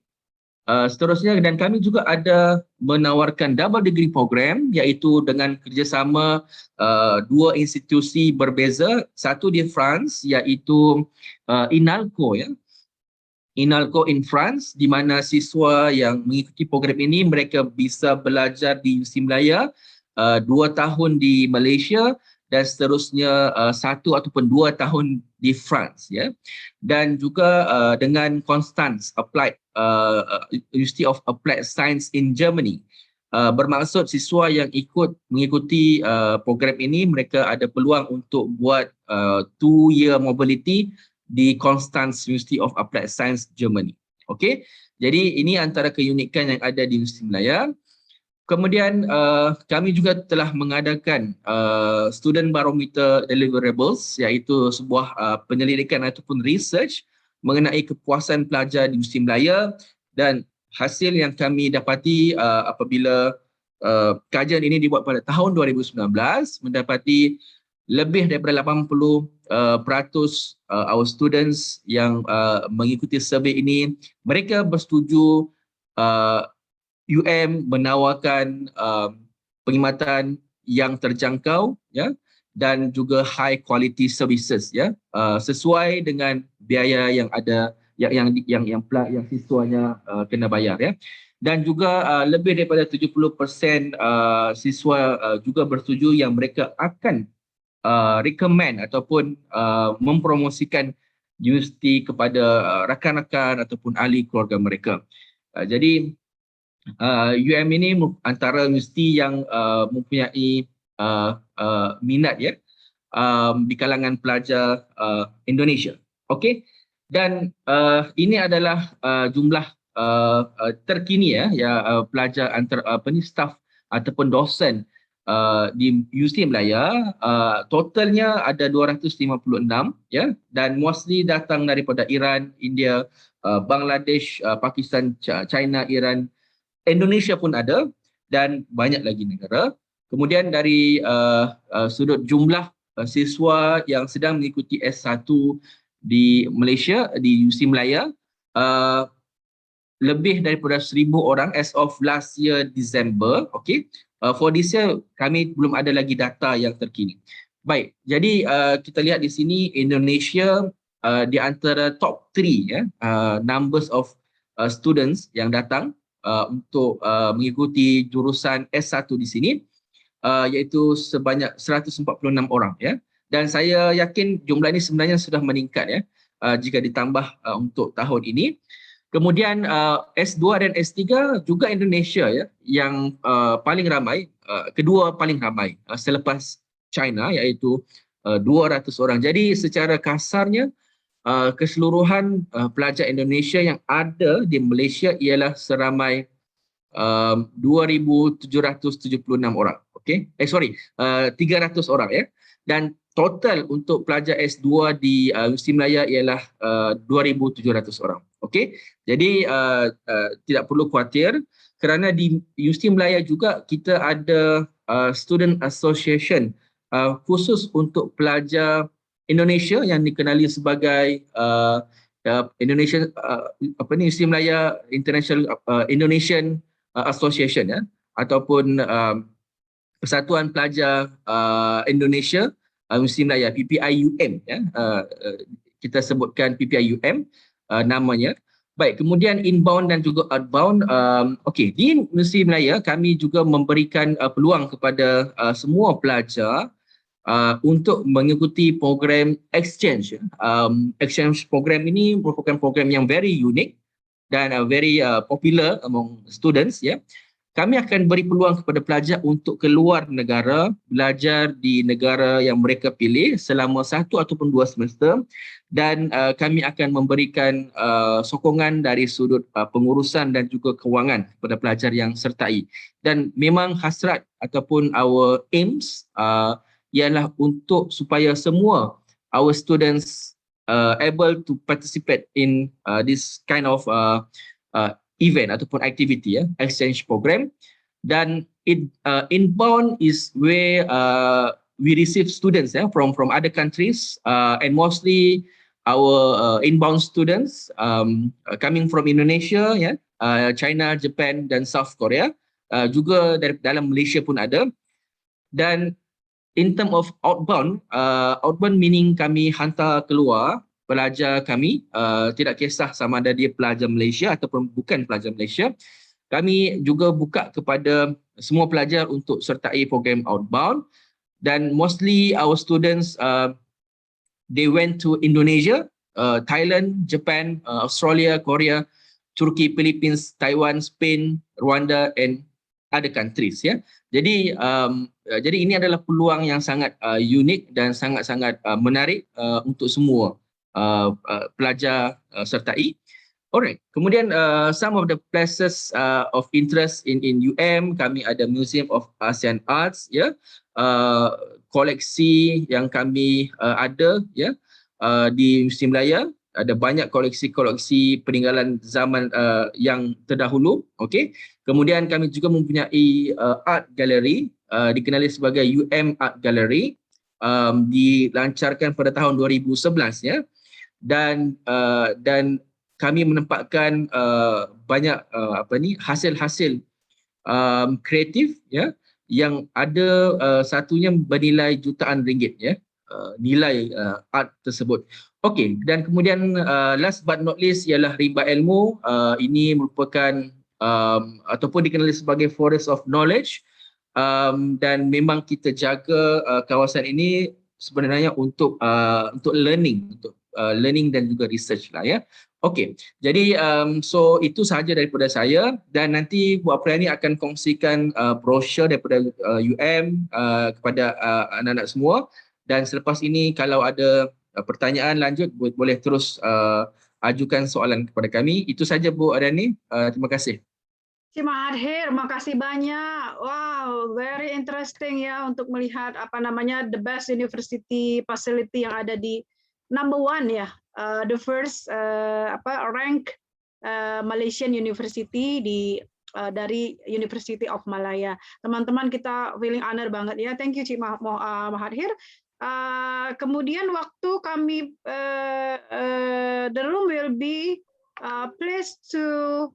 Seterusnya dan kami juga ada menawarkan double degree program iaitu dengan kerjasama dua institusi berbeza, satu di France iaitu INALCO ya. INALCO in France di mana siswa yang mengikuti program ini mereka bisa belajar di UC Melaya 2 tahun di Malaysia dan seterusnya 1 ataupun 2 tahun di France ya. Dan juga dengan Constance Applied University of Applied Science in Germany. Bermaksud siswa yang mengikuti program ini mereka ada peluang untuk buat 2-year mobility di Constance University of Applied Science Germany. Okey. Jadi ini antara keunikan yang ada di Universiti Melaya. Kemudian kami juga telah mengadakan Student Barometer Deliverables iaitu sebuah penyelidikan ataupun research mengenai kepuasan pelajar di Universiti Melaya dan hasil yang kami dapati apabila kajian ini dibuat pada tahun 2019 mendapati lebih daripada 80% our students yang mengikuti survey ini mereka bersetuju UM menawarkan perkhidmatan yang terjangkau ya dan juga high quality services ya sesuai dengan biaya yang ada yang siswanya kena bayar ya. Dan juga lebih daripada 70% siswa juga bersetuju yang mereka akan recommend ataupun mempromosikan universiti kepada rakan-rakan ataupun ahli keluarga mereka. Jadi UM ini antara universiti yang mempunyai minat ya di kalangan pelajar Indonesia. Okey. Dan ini adalah jumlah terkini ya pelajar antara staff ataupun dosen di Universiti Melaya. Totalnya ada 256 ya dan mostly datang daripada Iran, India, Bangladesh, Pakistan, China, Iran, Indonesia pun ada dan banyak lagi negara. Kemudian dari sudut jumlah siswa yang sedang mengikuti S1 di Malaysia, di UC Melaya, lebih daripada 1,000 orang as of last year December. Okay. For this year kami belum ada lagi data yang terkini. Baik, jadi kita lihat di sini Indonesia di antara top 3 ya, numbers of students yang datang untuk mengikuti jurusan S1 di sini iaitu sebanyak 146 orang ya. Dan saya yakin jumlah ini sebenarnya sudah meningkat ya jika ditambah untuk tahun ini. Kemudian S2 dan S3 juga Indonesia ya yang paling ramai, kedua paling ramai selepas China, iaitu 200 orang. Jadi secara kasarnya keseluruhan pelajar Indonesia yang ada di Malaysia ialah seramai 2,776 orang. Okey. 300 orang ya. Dan total untuk pelajar S2 di Universiti Malaya ialah 2,700 orang. Okey. Jadi tidak perlu khawatir kerana di Universiti Malaya juga kita ada student association khusus untuk pelajar Indonesia yang dikenali sebagai Indonesian Universiti Malaya International Indonesian Association ya, ataupun Persatuan Pelajar Indonesia Universiti Malaya, PPIUM ya, kita sebutkan PPIUM namanya. Baik, kemudian inbound dan juga outbound. Okey, di Universiti Malaya kami juga memberikan peluang kepada semua pelajar untuk mengikuti program exchange. Exchange program ini merupakan program yang very unique dan very popular among students ya. Kami akan beri peluang kepada pelajar untuk keluar negara, belajar di negara yang mereka pilih selama 1 ataupun 2 semester, dan kami akan memberikan sokongan dari sudut pengurusan dan juga kewangan kepada pelajar yang sertai. Dan memang hasrat ataupun our aims ialah untuk supaya semua our students able to participate in this kind of event ataupun activity ya, exchange program. Dan inbound is where we receive students from other countries and mostly our inbound students coming from Indonesia ya, China, Japan dan South Korea, juga dari dalam Malaysia pun ada. Dan in term of outbound, outbound meaning kami hantar keluar pelajar kami, tidak kisah sama ada dia pelajar Malaysia ataupun bukan pelajar Malaysia. Kami juga buka kepada semua pelajar untuk sertai program outbound, dan mostly our students they went to Indonesia, Thailand, Japan, Australia, Korea, Turkey, Philippines, Taiwan, Spain, Rwanda and other countries ya. Jadi ini adalah peluang yang sangat unik dan sangat-sangat menarik untuk semua pelajar sertai. Alright. Kemudian some of the places of interest in UM, kami ada Museum of Asian Arts ya, koleksi yang kami ada ya di Universiti Malaya, ada banyak koleksi-koleksi peninggalan zaman yang terdahulu. Okey. Kemudian kami juga mempunyai art gallery, dikenali sebagai UM Art Gallery, dilancarkan pada tahun 2011 ya. Dan kami menempatkan banyak hasil-hasil kreatif ya, yang ada satunya bernilai jutaan ringgit ya, nilai art tersebut. Okey, dan kemudian last but not least ialah Rimba Ilmu. Ini merupakan ataupun dikenali sebagai Forest of Knowledge, dan memang kita jaga kawasan ini sebenarnya untuk learning, untuk learning dan juga research lah ya. Okey, jadi so itu sahaja daripada saya, dan nanti Bu Apriyani akan kongsikan brosur daripada UM kepada anak-anak semua, dan selepas ini kalau ada pertanyaan lanjut boleh terus ajukan soalan kepada kami. Itu saja Bu Apriyani, terima kasih.
Cik Mahathir, makasih banyak. Wow, very interesting ya untuk melihat the best university facility yang ada di number 1 ya, the first rank Malaysian University dari University of Malaya. Teman-teman, kita feeling honor banget ya. Thank you Cik Mahathir. Kemudian waktu kami the room will be placed to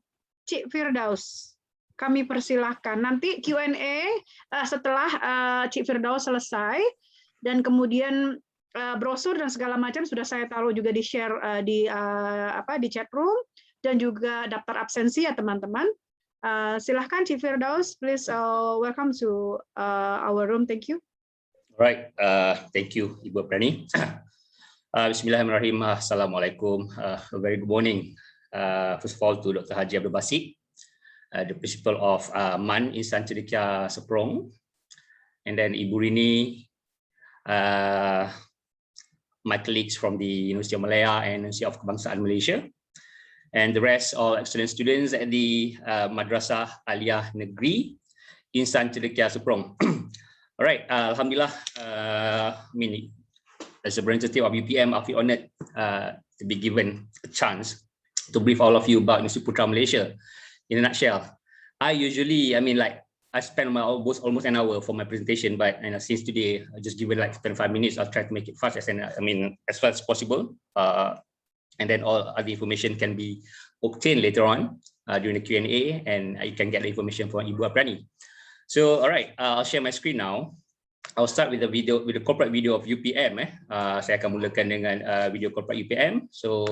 Cik Firdaus. Kami persilahkan. Nanti Q&A setelah Cik Firdaus selesai, dan kemudian brosur dan segala macam sudah saya taruh juga di share di chat room, dan juga daftar absensi ya teman-teman. Silahkan Cik Firdaus, please welcome to our room. Thank you.
Alright, thank you Ibu Apriyani. Bismillahirrahmanirrahim. Assalamualaikum. A very good morning first of all to Dr. Haji Abdul Basit, the principal of MAN Insan Cendekia Seprong, and then Ibu Rini, my colleagues from the University of Malaya and University of Kebangsaan Malaysia, and the rest all excellent students at the Madrasah Aliyah Negeri Insan Cendekia Seprong. All right, Alhamdulillah, as a representative of UPM, I feel honored to be given a chance to brief all of you about Universiti Putra Malaysia. In a nutshell, I spend almost an hour for my presentation, but since today I just give it like 25 minutes, I'll try to make it fast as fast as possible. And then all other information can be obtained later on during the Q&A, and you can get the information from Ibu Aprani. So, all right, I'll share my screen now. I'll start with the video, with the corporate video of UPM. Saya akan mulakan dengan video corporate UPM. So,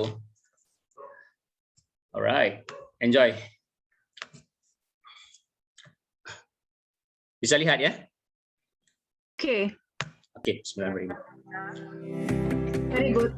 all right, enjoy. Bisa lihat ya?
Okay.
Okay, bismillahirrahmanirrahim.
Very good.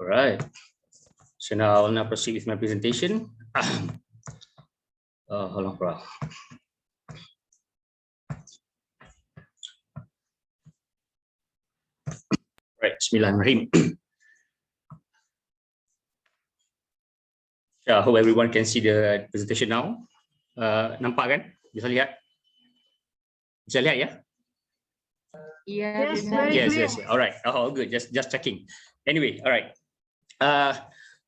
All right. So now I'll now proceed with my presentation. Hold on, bro. Right, Bismillahirrahmanirrahim. I hope everyone can see the presentation now. Nampak kan? Bisa lihat? Bisa lihat ya?
Yes, very
Yes,
clear.
yes. All right. Oh, good. Just checking. Anyway, all right.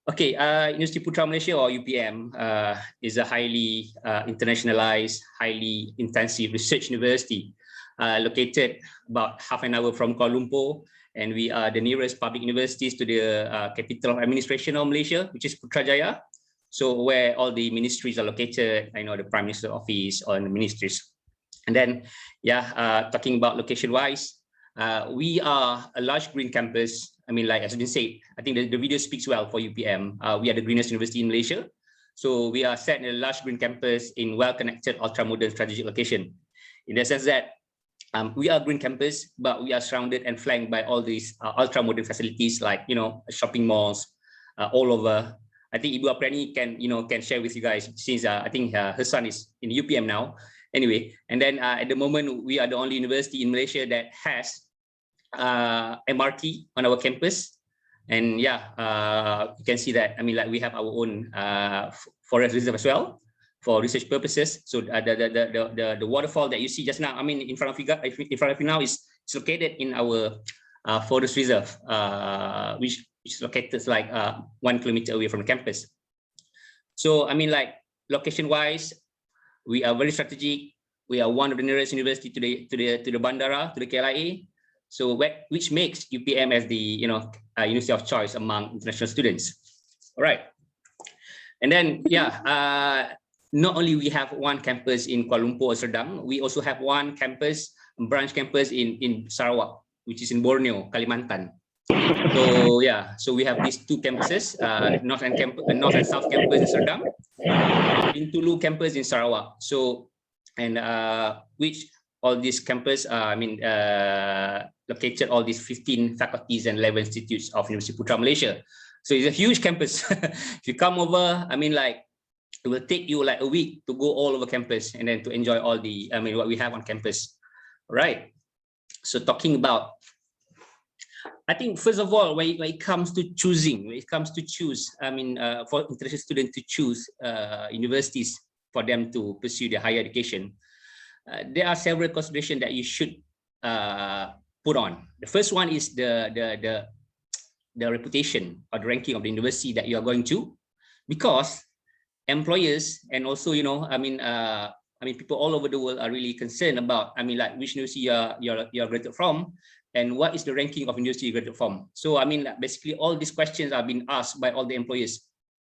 Okay. University Putra Malaysia, or UPM, is a highly internationalized, highly intensive research university located about half an hour from Kuala Lumpur, and we are the nearest public universities to the capital of administration of Malaysia, which is Putrajaya. So where all the ministries are located, the Prime Minister's office or the ministries. And then, talking about location-wise, we are a large green campus. I mean, like as been said, I think the video speaks well for UPM. We are the greenest university in Malaysia. So we are set in a large green campus in well-connected, ultra-modern strategic location. In the sense that we are a green campus, but we are surrounded and flanked by all these ultra-modern facilities like, shopping malls all over. I think Ibu Aprani can share with you guys, since I think her son is in UPM now. Anyway, and then at the moment, we are the only university in Malaysia that has MRT on our campus. And you can see that, I mean, like we have our own forest reserve as well for research purposes. So the waterfall that you see just now, I mean, in front of you now is located in our forest reserve, which is located like 1 kilometer away from the campus. So, I mean, like location-wise, we are very strategic. We are one of the nearest university to the bandara, to the KLIA. So, which makes UPM as the university of choice among international students. All right, and then not only we have one campus in Kuala Lumpur or Serdang, we also have one branch campus in Sarawak, which is in Borneo, Kalimantan. So so we have these two campuses, North and South campus in Serdang, Bintulu campus in Sarawak. So, and which all these campus, located all these 15 faculties and 11 institutes of University Putra Malaysia. So it's a huge campus. If you come over, I mean, like it will take you like a week to go all over campus and then to enjoy all the, what we have on campus. All right. So talking about, I think first of all, when it comes to choose, for international students to choose universities for them to pursue their higher education, there are several considerations that you should put on. The first one is the reputation or the ranking of the university that you are going to, because employers and also people all over the world are really concerned about like which university you're graduated from and what is the ranking of university you graduated from. So basically all these questions are being asked by all the employers,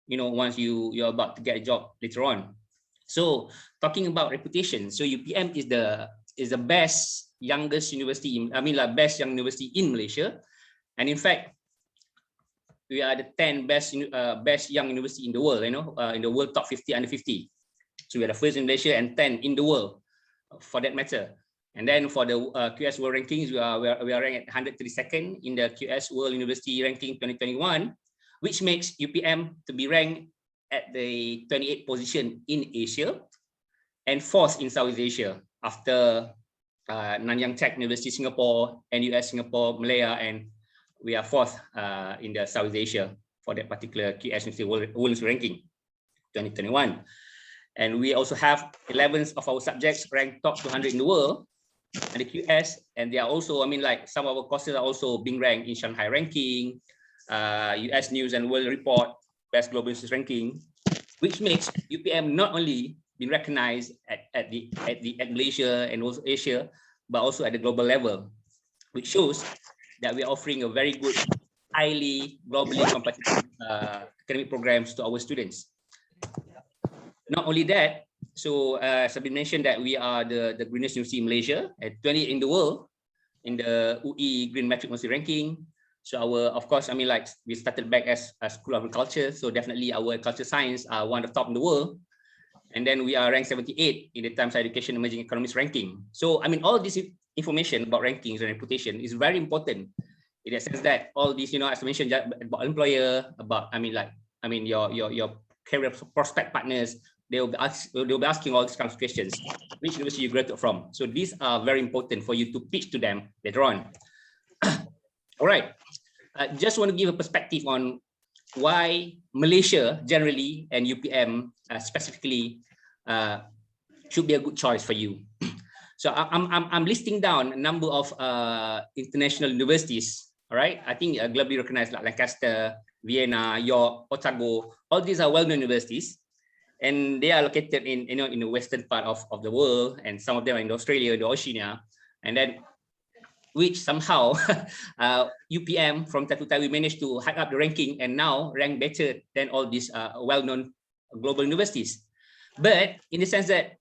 once you're about to get a job later on. So talking about reputation, so UPM is the best youngest university, best young university in Malaysia, and in fact we are the 10 best young university in the world, in the world top 50 under 50. So we are the first in Malaysia and 10 in the world, for that matter. And then for the QS World Rankings, we are ranked at 132nd in the QS World University Ranking 2021, which makes UPM to be ranked at the 28th position in Asia and 4th in Southeast Asia after Nanyang Tech University Singapore, NUS Singapore, Malaya, and we are 4th in the Southeast Asia for that particular QS University World Ranking 2021. And we also have 11 of our subjects ranked top 200 in the world and the QS, and they are also, some of our courses are also being ranked in Shanghai Ranking, US News and World Report, Best Global Business Ranking, which makes UPM not only been recognized at Malaysia and also Asia, but also at the global level, which shows that we are offering a very good, highly globally competitive academic programs to our students. Not only that, so as I've been mentioned that we are the greenest university in Malaysia, at 20 in the world, in the UI Green Metric University Ranking. So of course, we started back as a School of Agriculture, so definitely our culture science are one of the top in the world. And then we are ranked 78 in the Times Education Emerging Economists Ranking. So all this information about rankings and reputation is very important in the sense that all these, as I mentioned, about employer, about your career prospect partners, they'll be asking all these kinds of questions. Which university you graduated from? So these are very important for you to pitch to them later on. All right. Just want to give a perspective on why Malaysia generally and UPM specifically should be a good choice for you. So I'm listing down a number of international universities. All right, I think globally recognized like Lancaster, Vienna, York, Otago. All these are well-known universities, and they are located in in the western part of the world, and some of them are in Australia, the Oceania, and then which somehow UPM from time to time we managed to hike up the ranking and now rank better than all these well-known global universities. But in the sense that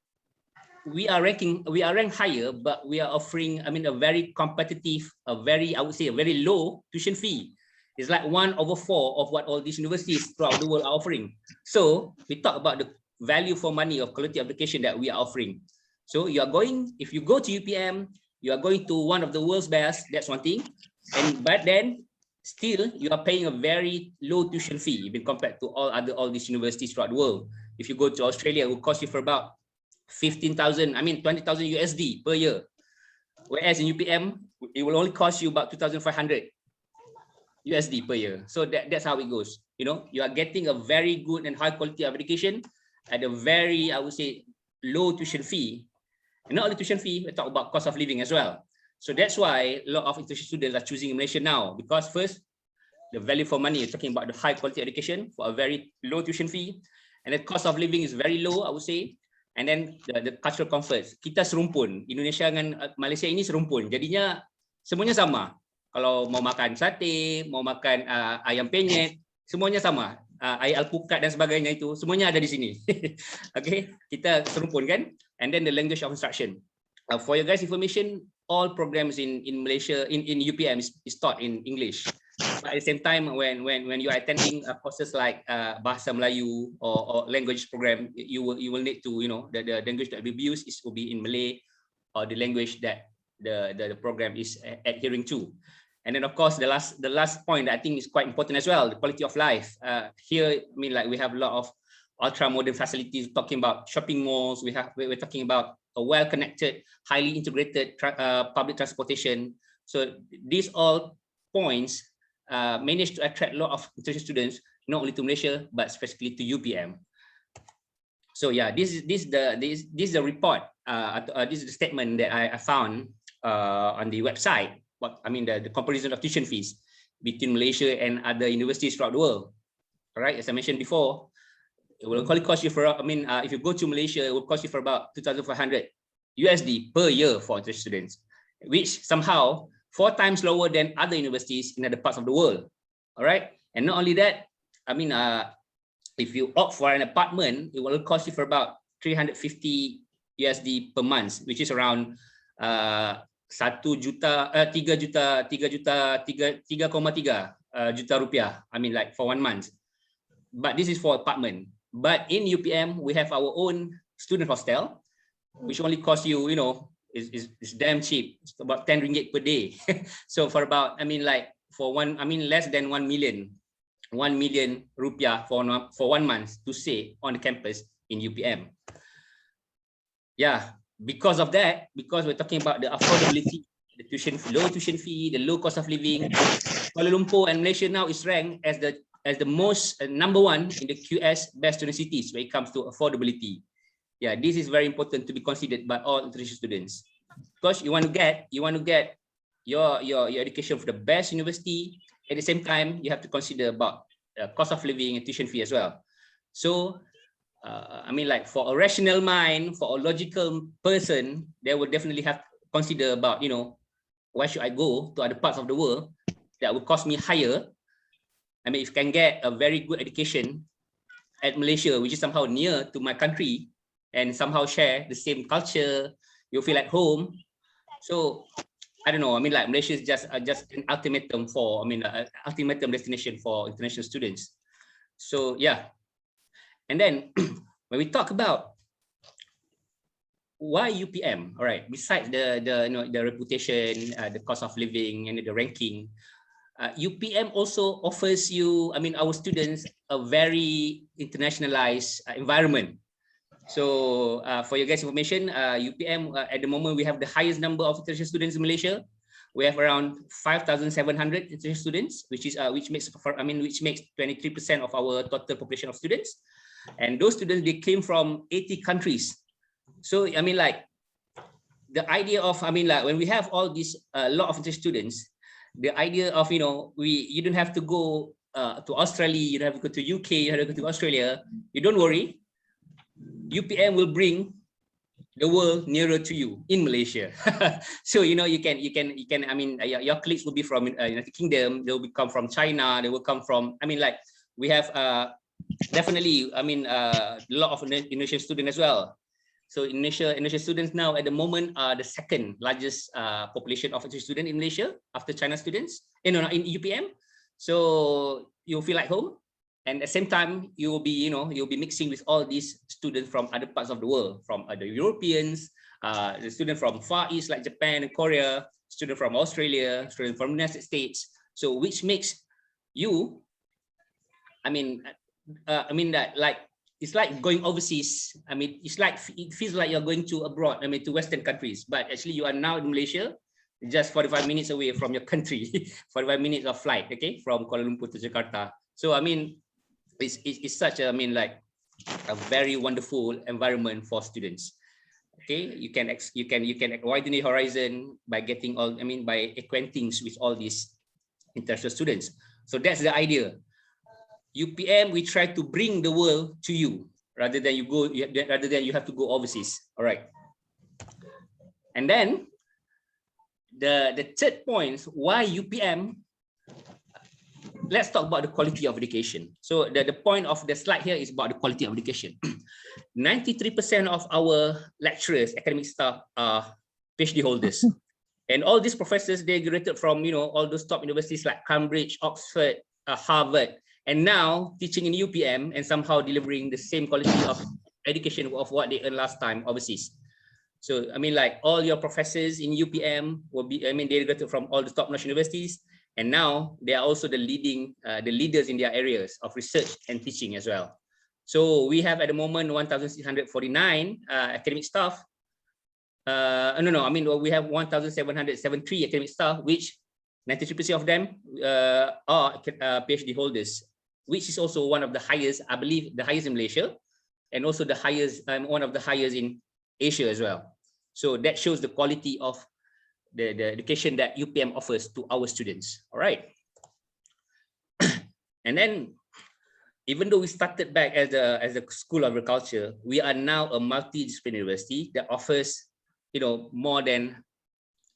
we are ranked higher, but we are offering, I mean, a very competitive, I would say a very low tuition fee. It's like 1/4 of what all these universities throughout the world are offering. So we talk about the value for money of quality education that we are offering. So you are going, if you go to UPM, you are going to one of the world's best, that's one thing. But then still you are paying a very low tuition fee even compared to all these universities throughout the world. If you go to Australia, it will cost you for about 15,000, I mean 20,000 USD per year. Whereas in UPM, it will only cost you about 2,500 USD per year. So that's how it goes. You know, you are getting a very good and high quality of education at a very, I would say, low tuition fee. And not only tuition fee, we talk about cost of living as well. So that's why a lot of international students are choosing Malaysia now, because first, the value for money, you're talking about the high quality education for a very low tuition fee, and the cost of living is very low, I would say. And then the cultural comforts. Kita serumpun, Indonesia dengan Malaysia ini serumpun. Jadinya semuanya sama. Kalau mau makan sate, mau makan ayam penyet, semuanya sama. Air alpukat dan sebagainya itu semuanya ada di sini. Okay, kita serumpun kan? And then the language of instruction. For your guys' information, all programs in Malaysia in UPM is taught in English. But at the same time, when you are attending courses like Bahasa Melayu or language program, you will need to, you know, the language that will be used will be in Malay, or the language that the program is adhering to. And then of course the last point that I think is quite important as well, the quality of life. Here, I mean, like we have a lot of ultra modern facilities. Talking about shopping malls, we're talking about a well-connected, highly integrated public transportation. So these all points managed to attract a lot of international students, not only to Malaysia but specifically to UPM. So yeah, this is the report. This is the statement that I found on the website. What I mean, the comparison of tuition fees between Malaysia and other universities throughout the world. All right, as I mentioned before, it will only cost you for, I mean, if you go to Malaysia, it will cost you for about 2,500 USD per year for international students, which somehow 4 times lower than other universities in other parts of the world. All right, and not only that, I mean, if you opt for an apartment, it will cost you for about 350 USD per month, which is around 3,3 juta rupiah. I mean, like for 1 month. But this is for apartment. But in UPM, we have our own student hostel, which only costs you, you know, is damn cheap. It's about 10 ringgit per day. So for about, I mean, like for less than 1 million rupiah for 1 month to stay on the campus in UPM. Yeah. Because of that, because we're talking about the affordability, the low tuition fee, the low cost of living, Kuala Lumpur and Malaysia now is ranked as the most number 1 in the QS best student cities when it comes to affordability. Yeah, this is very important to be considered by all international students, because you want to get your education for the best university. At the same time, you have to consider about cost of living and tuition fee as well. So I mean, like for a rational mind, for a logical person, they will definitely have to consider about, you know, why should I go to other parts of the world that will cost me higher? I mean, if I can get a very good education at Malaysia, which is somehow near to my country and somehow share the same culture, you feel at home. So I don't know. I mean, like Malaysia is just an ultimatum for, I mean, ultimatum destination for international students. So yeah. And then when we talk about why UPM, all right, besides the you know, the reputation, the cost of living, and the ranking, UPM also offers you, I mean, our students a very internationalized environment. So for your guys' information, UPM at the moment we have the highest number of international students in Malaysia. we have around 5,700 international students, which makes 23% of our total population of students. And those students, they came from 80 countries. So I mean, like, the idea of, I mean, like, when we have all these lot of international students, the idea of, you know, you don't have to go to Australia, you don't have to go to UK, you don't have to go to Australia. You don't worry, UPM will bring the world nearer to you in Malaysia. So, you know, you can, I mean, your colleagues will be from United Kingdom, they will come from China, they will come from, I mean, like, we have definitely, I mean, a lot of Indonesian students as well. So Indonesian students now at the moment are the second largest population of Indonesian students in Malaysia after China students, in UPM. So you'll feel like home. And at the same time, you will be, you know, you'll be mixing with all these students from other parts of the world, from other Europeans, the students from Far East like Japan and Korea, students from Australia, students from the United States. So which makes you, I mean that, like, it's like going overseas. I mean, it's like, it feels like you're going to abroad, I mean, to Western countries, but actually you are now in Malaysia, just 45 minutes away from your country, 45 minutes of flight, okay, from Kuala Lumpur to Jakarta. So, I mean, it's such a, I mean, like, a very wonderful environment for students. Okay, you can widen your horizon by getting all, I mean, by acquainting with all these international students. So that's the idea. UPM, we try to bring the world to you rather than you have to go overseas. All right. And then the third point, why UPM? Let's talk about the quality of education. So the point of the slide here is about the quality of education. 93% of our lecturers, academic staff, are PhD holders. And all these professors, they graduated from, you know, all those top universities like Cambridge, Oxford, Harvard, and now teaching in UPM and somehow delivering the same quality of education of what they earned last time overseas. So, I mean, like, all your professors in UPM will be, I mean, they graduated from all the top national universities, and now they are also the leaders in their areas of research and teaching as well. So we have at the moment 1,649 academic staff. I mean, we have 1,773 academic staff, which 93% of them are PhD holders, which is also one of the highest, I believe, the highest in Malaysia, and also the highest, one of the highest in Asia as well. So that shows the quality of the education that UPM offers to our students. All right. And then, even though we started back as a School of Agriculture, we are now a multidisciplinary university that offers, you know, more than,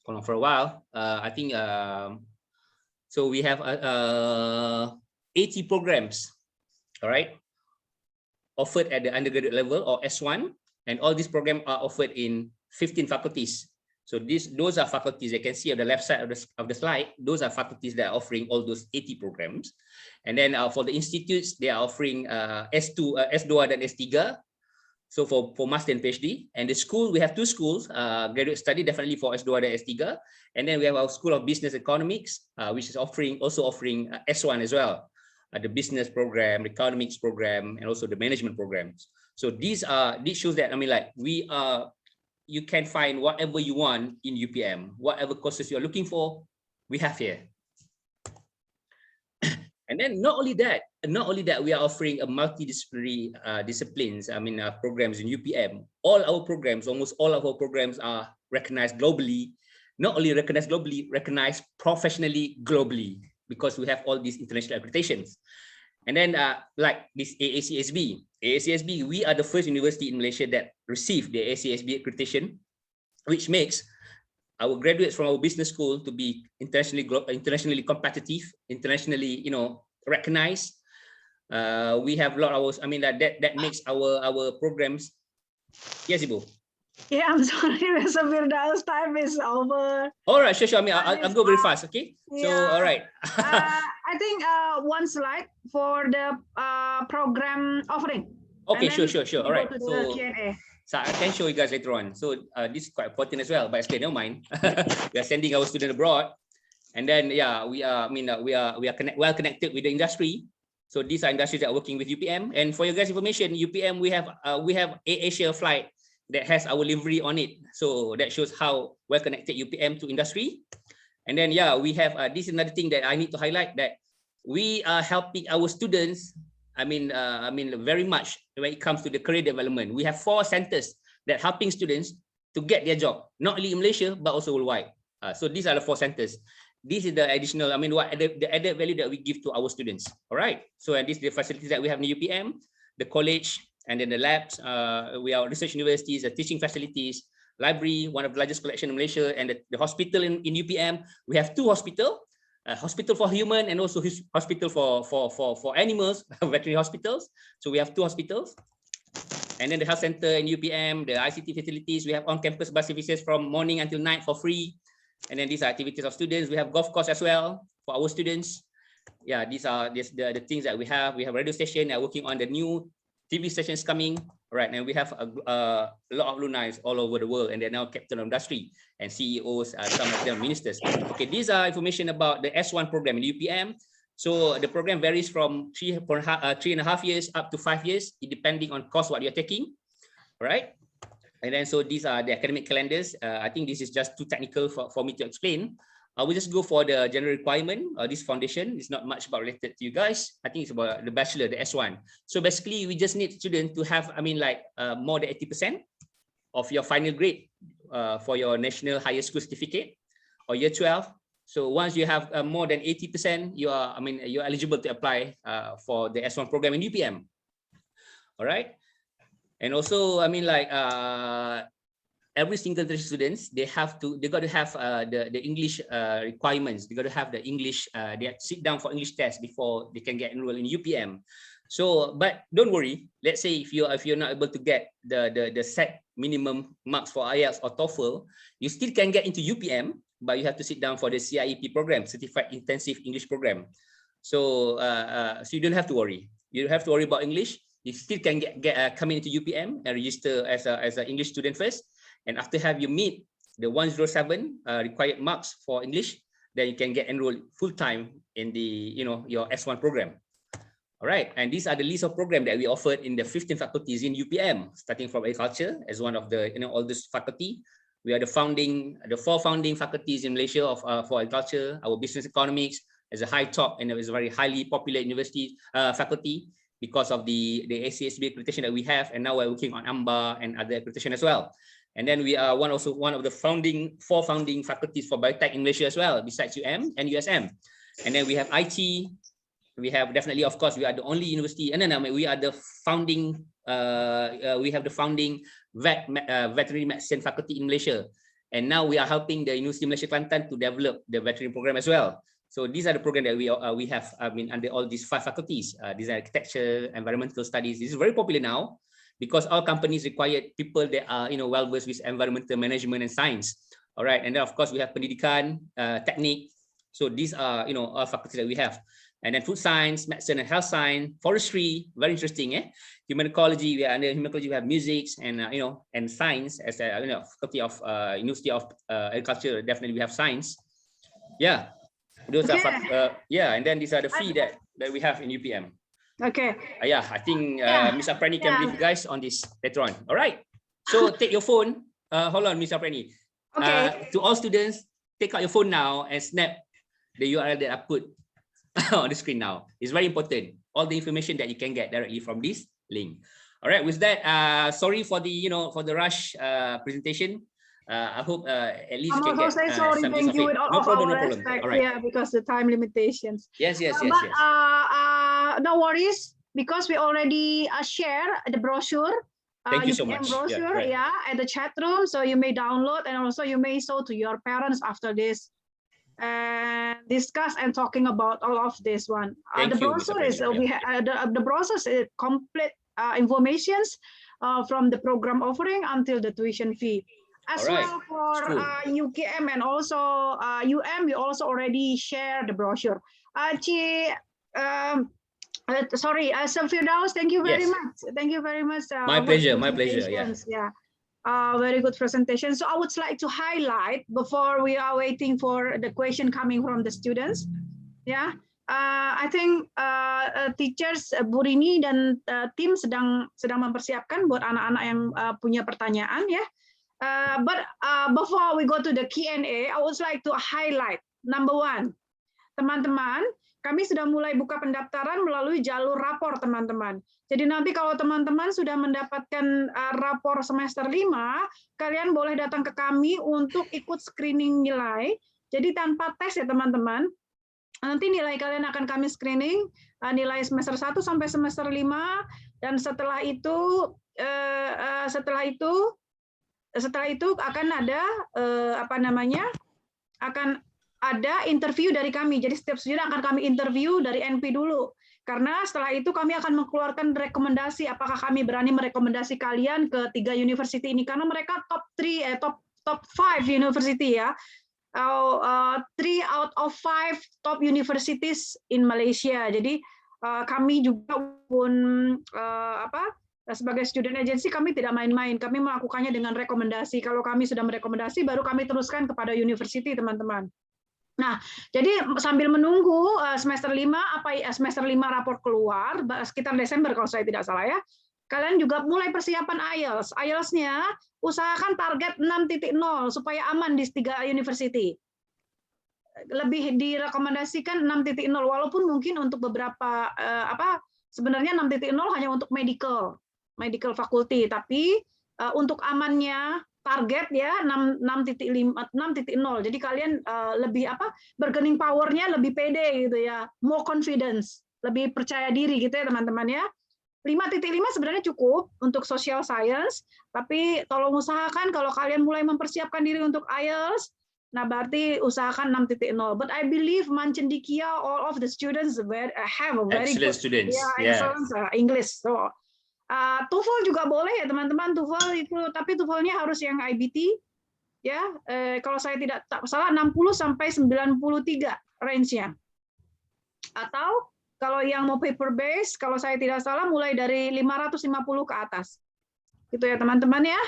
for a while, I think, so we have 80 programs, all right, offered at the undergraduate level or S1, and all these programs are offered in 15 faculties. So those are faculties you can see on the left side of the slide. Those are faculties that are offering all those 80 programs. And then for the institutes, they are offering S2 dan S3. So for master and PhD. And the school, we have two schools, graduate study definitely for S2 dan S3. And then we have our School of Business Economics, which is also offering S1 as well. The business program, the economics program, and also the management programs. So this shows that, I mean, like, you can find whatever you want in UPM, whatever courses you're looking for, we have here. And then not only that, we are offering a multidisciplinary disciplines, I mean, programs in UPM. All our programs, almost all of our programs are recognized globally. Not only recognized globally, recognized professionally globally, because we have all these international accreditations. And then like this AACSB, we are the first university in Malaysia that received the AACSB accreditation, which makes our graduates from our business school to be internationally competitive, internationally, you know, recognized. We have a lot of, I mean, that makes our programs. Yes, Ibu.
Yeah, I'm sorry, Mr. Firdaus, time is over.
All right, sure. I mean, I'll go very fast, okay? Yeah. So, all right.
I think one slide for the program offering.
Okay, sure. All right. So I can show you guys later on. So this is quite important as well, but never mind. We are sending our students abroad, and then yeah, we are well connected with the industry. So these are industries that are working with UPM. And for your guys' information, UPM we have Asia flight that has our livery on it. So that shows how well connected UPM to industry. And then, yeah, we have this is another thing that I need to highlight, that we are helping our students. I mean, very much when it comes to the career development. We have 4 centers that helping students to get their job, not only in Malaysia but also worldwide. So these are the 4 centers. This is the additional, the added value that we give to our students. All right. So, and this is the facilities that we have in UPM, the college, and then the labs. We are research universities, the teaching facilities, library, one of the largest collection in Malaysia, and the hospital in UPM. We have 2 hospitals, hospital for human and also hospital for animals, veterinary hospitals. So we have 2 hospitals. And then the health center in UPM, the ICT facilities, we have on-campus bus services from morning until night for free. And then these are activities of students. We have golf course as well for our students. Yeah, these are the things that we have. We have radio station working on the new TV stations coming. Right, and we have a lot of alumni all over the world, and they're now captain of industry and CEOs, some of them ministers. Okay, these are information about the S1 program in UPM. So the program varies from 3.5 years up to 5 years, depending on course what you're taking. All right. And then, so these are the academic calendars. I think this is just too technical for me to explain. I will just go for the general requirement. This foundation is not much about related to you guys. I think it's about the bachelor, the S1. So basically, we just need students to have, more than 80% of your final grade for your national higher school certificate or year 12. So once you have more than 80%, you're eligible to apply for the S1 program in UPM. All right. And also, every single students, they got to have the English requirements. They got to have the English. They sit down for English test before they can get enrolled in UPM. So, but don't worry. Let's say if you're not able to get the set minimum marks for IELTS or TOEFL, you still can get into UPM, but you have to sit down for the CIEP program, Certified Intensive English Program. So, so you don't have to worry. You don't have to worry about English. You still can get come into UPM and register as an English student first. And after you meet the 107 required marks for English, then you can get enrolled full time in the your S1 program. All right, and these are the list of programs that we offered in the 15 faculties in UPM, starting from agriculture as one of the oldest faculty. We are the 4 founding faculties in Malaysia for agriculture. Our business economics is a high top and is a very highly popular university faculty because of the ACSB accreditation that we have, and now we're working on AMBA and other accreditation as well. And then we are one of the 4 founding faculties for biotech in Malaysia as well, besides UM and USM. And then we have IT. We have definitely, of course, we are the only university, and then we are the founding. We have the founding veterinary medicine faculty in Malaysia, and now we are helping the University of Malaysia Kelantan to develop the veterinary program as well. So these are the programs that we have. Under all these 5 faculties, design, architecture, environmental studies. This is very popular now, because all companies require people that are well versed with environmental management and science. All right, and then of course we have pendidikan, technique. So these are all faculties that we have. And then food science, medicine and health science, forestry, very interesting. Human ecology, we are under human ecology, we have music and and science as a faculty of University of Agriculture. Definitely we have science. Yeah, those are and then these are the fee that we have in UPM.
Okay.
Yeah, I think Ms. Aprani can brief you guys on this later on. All right. So take your phone. Hold on, Ms. Aprani.
Okay.
To all students, take out your phone now and snap the URL that I put on the screen now. It's very important. All the information that you can get directly from this link. All right. With that, sorry for the for the rush presentation. I hope at least you can get
sorry. Thank you with all of our respect.
All right.
Yeah, because the time limitations.
Yes.
No worries, because we already share the brochure.
Thank you so much.
Brochure, at the chat room, so you may download, and also you may show to your parents after this. And discuss and talking about all of this one. The brochure is the brochure is complete informations from the program offering until the tuition fee. As well for UKM and also we also already share the brochure. Sorry, Firdaus, thank you very much. Thank you very much.
My pleasure. Yeah.
Very good presentation. So I would like to highlight, before we are waiting for the question coming from the students. I think teachers Bu Rini dan tim sedang mempersiapkan buat anak-anak yang punya pertanyaan ya. But before we go to the Q&A, I would like to highlight Number one, teman-teman, kami sudah mulai buka pendaftaran melalui jalur rapor, teman-teman. Jadi nanti kalau teman-teman sudah mendapatkan rapor semester 5, kalian boleh datang ke kami untuk ikut screening nilai. Jadi tanpa tes ya, teman-teman. Nanti nilai kalian akan kami screening, nilai semester 1 sampai semester 5, dan setelah itu akan ada akan ada interview dari kami. Jadi setiap student akan kami interview dari NP dulu. Karena setelah itu kami akan mengeluarkan rekomendasi apakah kami berani merekomendasi kalian ke 3 university ini, karena mereka top 5 university ya. 3 out of 5 top universities in Malaysia. Jadi kami juga pun sebagai student agency kami tidak main-main. Kami melakukannya dengan rekomendasi. Kalau kami sudah merekomendasi, baru kami teruskan kepada university, teman-teman. Nah, jadi sambil menunggu semester 5 rapor keluar sekitar Desember kalau saya tidak salah ya. Kalian juga mulai persiapan IELTS. IELTS-nya usahakan target 6.0 supaya aman di 3 university. Lebih direkomendasikan 6.0 walaupun mungkin untuk beberapa sebenarnya 6.0 hanya untuk medical faculty, tapi untuk amannya target ya 6.0. Jadi kalian lebih bargaining power-nya lebih pede gitu ya, more confidence, lebih percaya diri gitu ya teman-teman ya. 5.5 sebenarnya cukup untuk social science, tapi tolong usahakan kalau kalian mulai mempersiapkan diri untuk IELTS, nah berarti usahakan 6.0. But I believe Mancendikia all of the students have a very
excellent
good
students.
excellent English. So TOEFL juga boleh ya teman-teman, TOEFL itu, tapi TOEFL-nya harus yang IBT ya. Kalau saya tidak salah 60 sampai 93 range-nya. Atau kalau yang mau paper base, kalau saya tidak salah mulai dari 550 ke atas. Gitu ya teman-teman ya.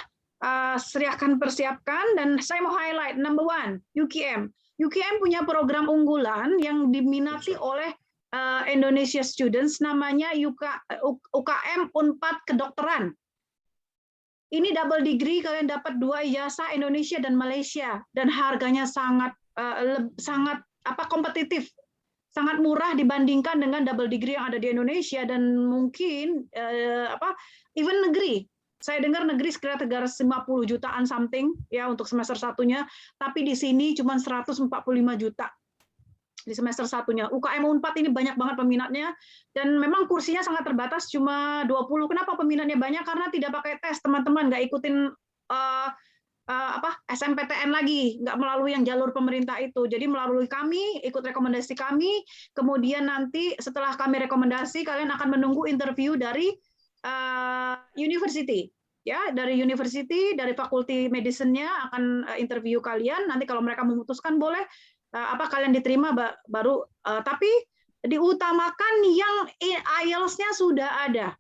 Silakan persiapkan, dan saya mau highlight number 1, UKM. UKM punya program unggulan yang diminati oleh Indonesia students, namanya UKM Unpad Kedokteran. Ini double degree, kalian dapat 2 ijazah Indonesia dan Malaysia, dan harganya sangat kompetitif, sangat murah dibandingkan dengan double degree yang ada di Indonesia, dan mungkin even negeri. Saya dengar negeri sekitar 350 jutaan something ya untuk semester 1-nya, tapi di sini cuma 145 juta. Di semester 1-nya. UKM Unpad ini banyak banget peminatnya, dan memang kursinya sangat terbatas, cuma 20. Kenapa peminatnya banyak? Karena tidak pakai tes, teman-teman, nggak ikutin SMPTN lagi, nggak melalui yang jalur pemerintah itu. Jadi melalui kami, ikut rekomendasi kami, kemudian nanti setelah kami rekomendasi, kalian akan menunggu interview dari university. Ya, dari university, dari fakulti medicine-nya akan interview kalian. Nanti kalau mereka memutuskan boleh kalian diterima baru, tapi diutamakan yang IELTS-nya sudah ada,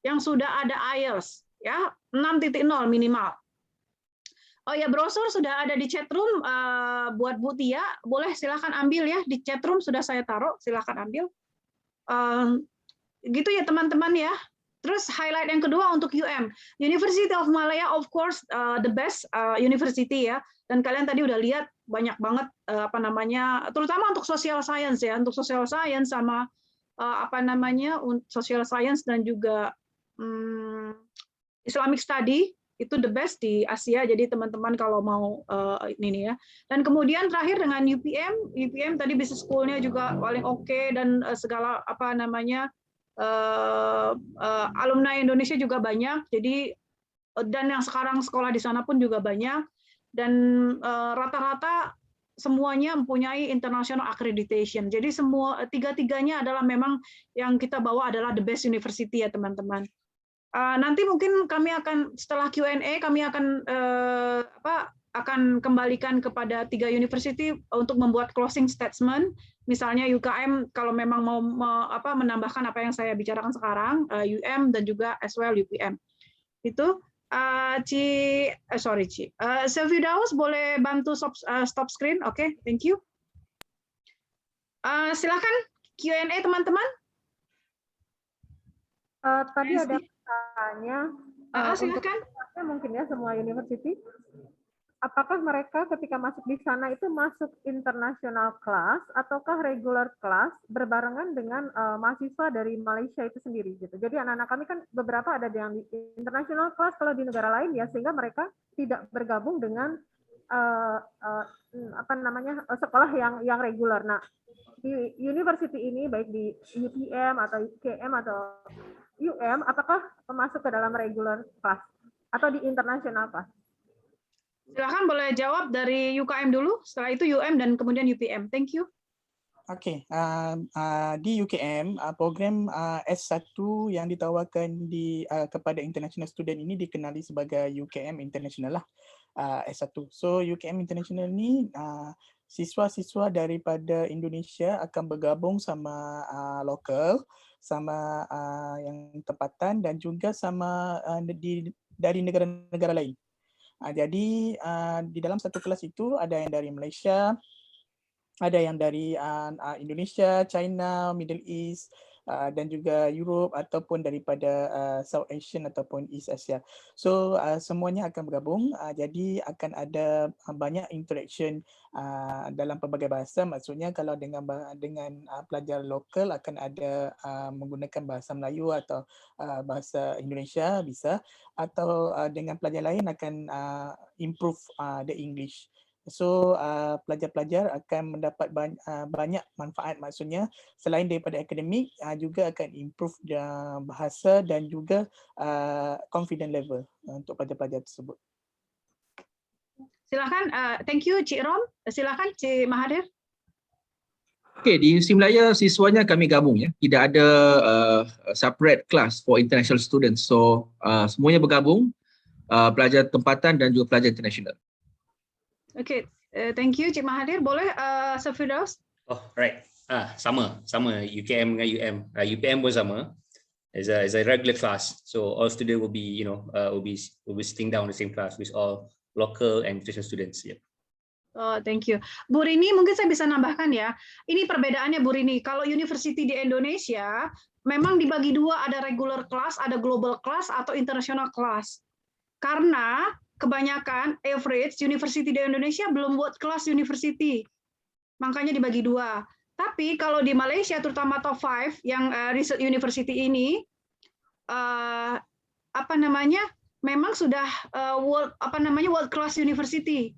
yang sudah ada IELTS ya 6.0 minimal. Oh ya, brosur sudah ada di chatroom buat Bu Tia, boleh silakan ambil ya, di chatroom sudah saya taruh, silakan ambil. Gitu ya teman-teman ya. Terus highlight yang kedua untuk University of Malaya, of course the best university ya. Dan kalian tadi udah lihat banyak banget terutama untuk social science ya, untuk social science sama social science dan juga Islamic study itu the best di Asia. Jadi teman-teman kalau mau ini ya. Dan kemudian terakhir dengan UPM tadi business school-nya juga paling oke, dan segala alumni Indonesia juga banyak. Jadi dan yang sekarang sekolah di sana pun juga banyak, dan rata-rata semuanya mempunyai international accreditation. Jadi semua tiga-tiganya adalah memang yang kita bawa adalah the best university ya teman-teman. Nanti mungkin kami akan setelah Q&A kami akan kembalikan kepada 3 university untuk membuat closing statement. Misalnya UKM kalau memang mau menambahkan apa yang saya bicarakan sekarang, UM dan juga as well UPM. Itu Sylvie Daus boleh bantu stop screen? Oke, thank you. Silakan Q&A teman-teman.
Tadi ada pertanyaan
silakan.
mungkin ya semua university. apakah mereka ketika masuk di sana itu masuk international class ataukah regular class berbarengan dengan mahasiswa dari Malaysia itu sendiri gitu. Jadi anak-anak kami kan beberapa ada yang di international class kalau di negara lain ya, sehingga mereka tidak bergabung dengan sekolah yang regular. Nah, di university ini baik di UTM atau UKM atau UM, apakah masuk ke dalam regular class atau di international class?
Silakan boleh jawab dari UKM dulu, setelah itu UM dan kemudian UPM. Thank you.
Okey, di UKM program S1 yang ditawarkan kepada international student ini dikenali sebagai UKM International lah, S1. So UKM International ni siswa-siswa daripada Indonesia akan bergabung sama lokal, sama yang tempatan dan juga sama dari negara-negara lain. Jadi di dalam satu kelas itu ada yang dari Malaysia, ada yang dari Indonesia, China, Middle East dan juga Europe ataupun daripada South Asian ataupun East Asia. So semuanya akan bergabung, jadi akan ada banyak interaction dalam pelbagai bahasa. Maksudnya kalau dengan pelajar lokal akan ada menggunakan bahasa Melayu atau bahasa Indonesia bisa, atau dengan pelajar lain akan improve the English. So pelajar-pelajar akan mendapat banyak manfaat, maksudnya selain daripada akademik juga akan improve bahasa dan juga confident level untuk pelajar-pelajar tersebut.
Silakan, thank you Cik Rom. Silakan Cik Mahathir.
Okey, di UC Malaya siswanya kami gabung ya. Tidak ada separate class for international students. So semuanya bergabung, pelajar tempatan dan juga pelajar international.
Okay, thank you Cik Mahathir. Boleh Sir Firdaus?
Oh, right. Sama UKM dengan UM. UPM pun sama. As a regular class. So all students will be, will be sitting down in the same class with all local and international students. Yeah.
Oh, thank you. Bu Rini, mungkin saya bisa nambahkan ya. Ini perbedaannya Bu Rini. Kalau university di Indonesia memang dibagi dua, ada regular class, ada global class atau international class. Karena kebanyakan average university di Indonesia belum world class university, makanya dibagi dua. Tapi kalau di Malaysia, terutama top 5 yang research university ini, memang sudah world class university.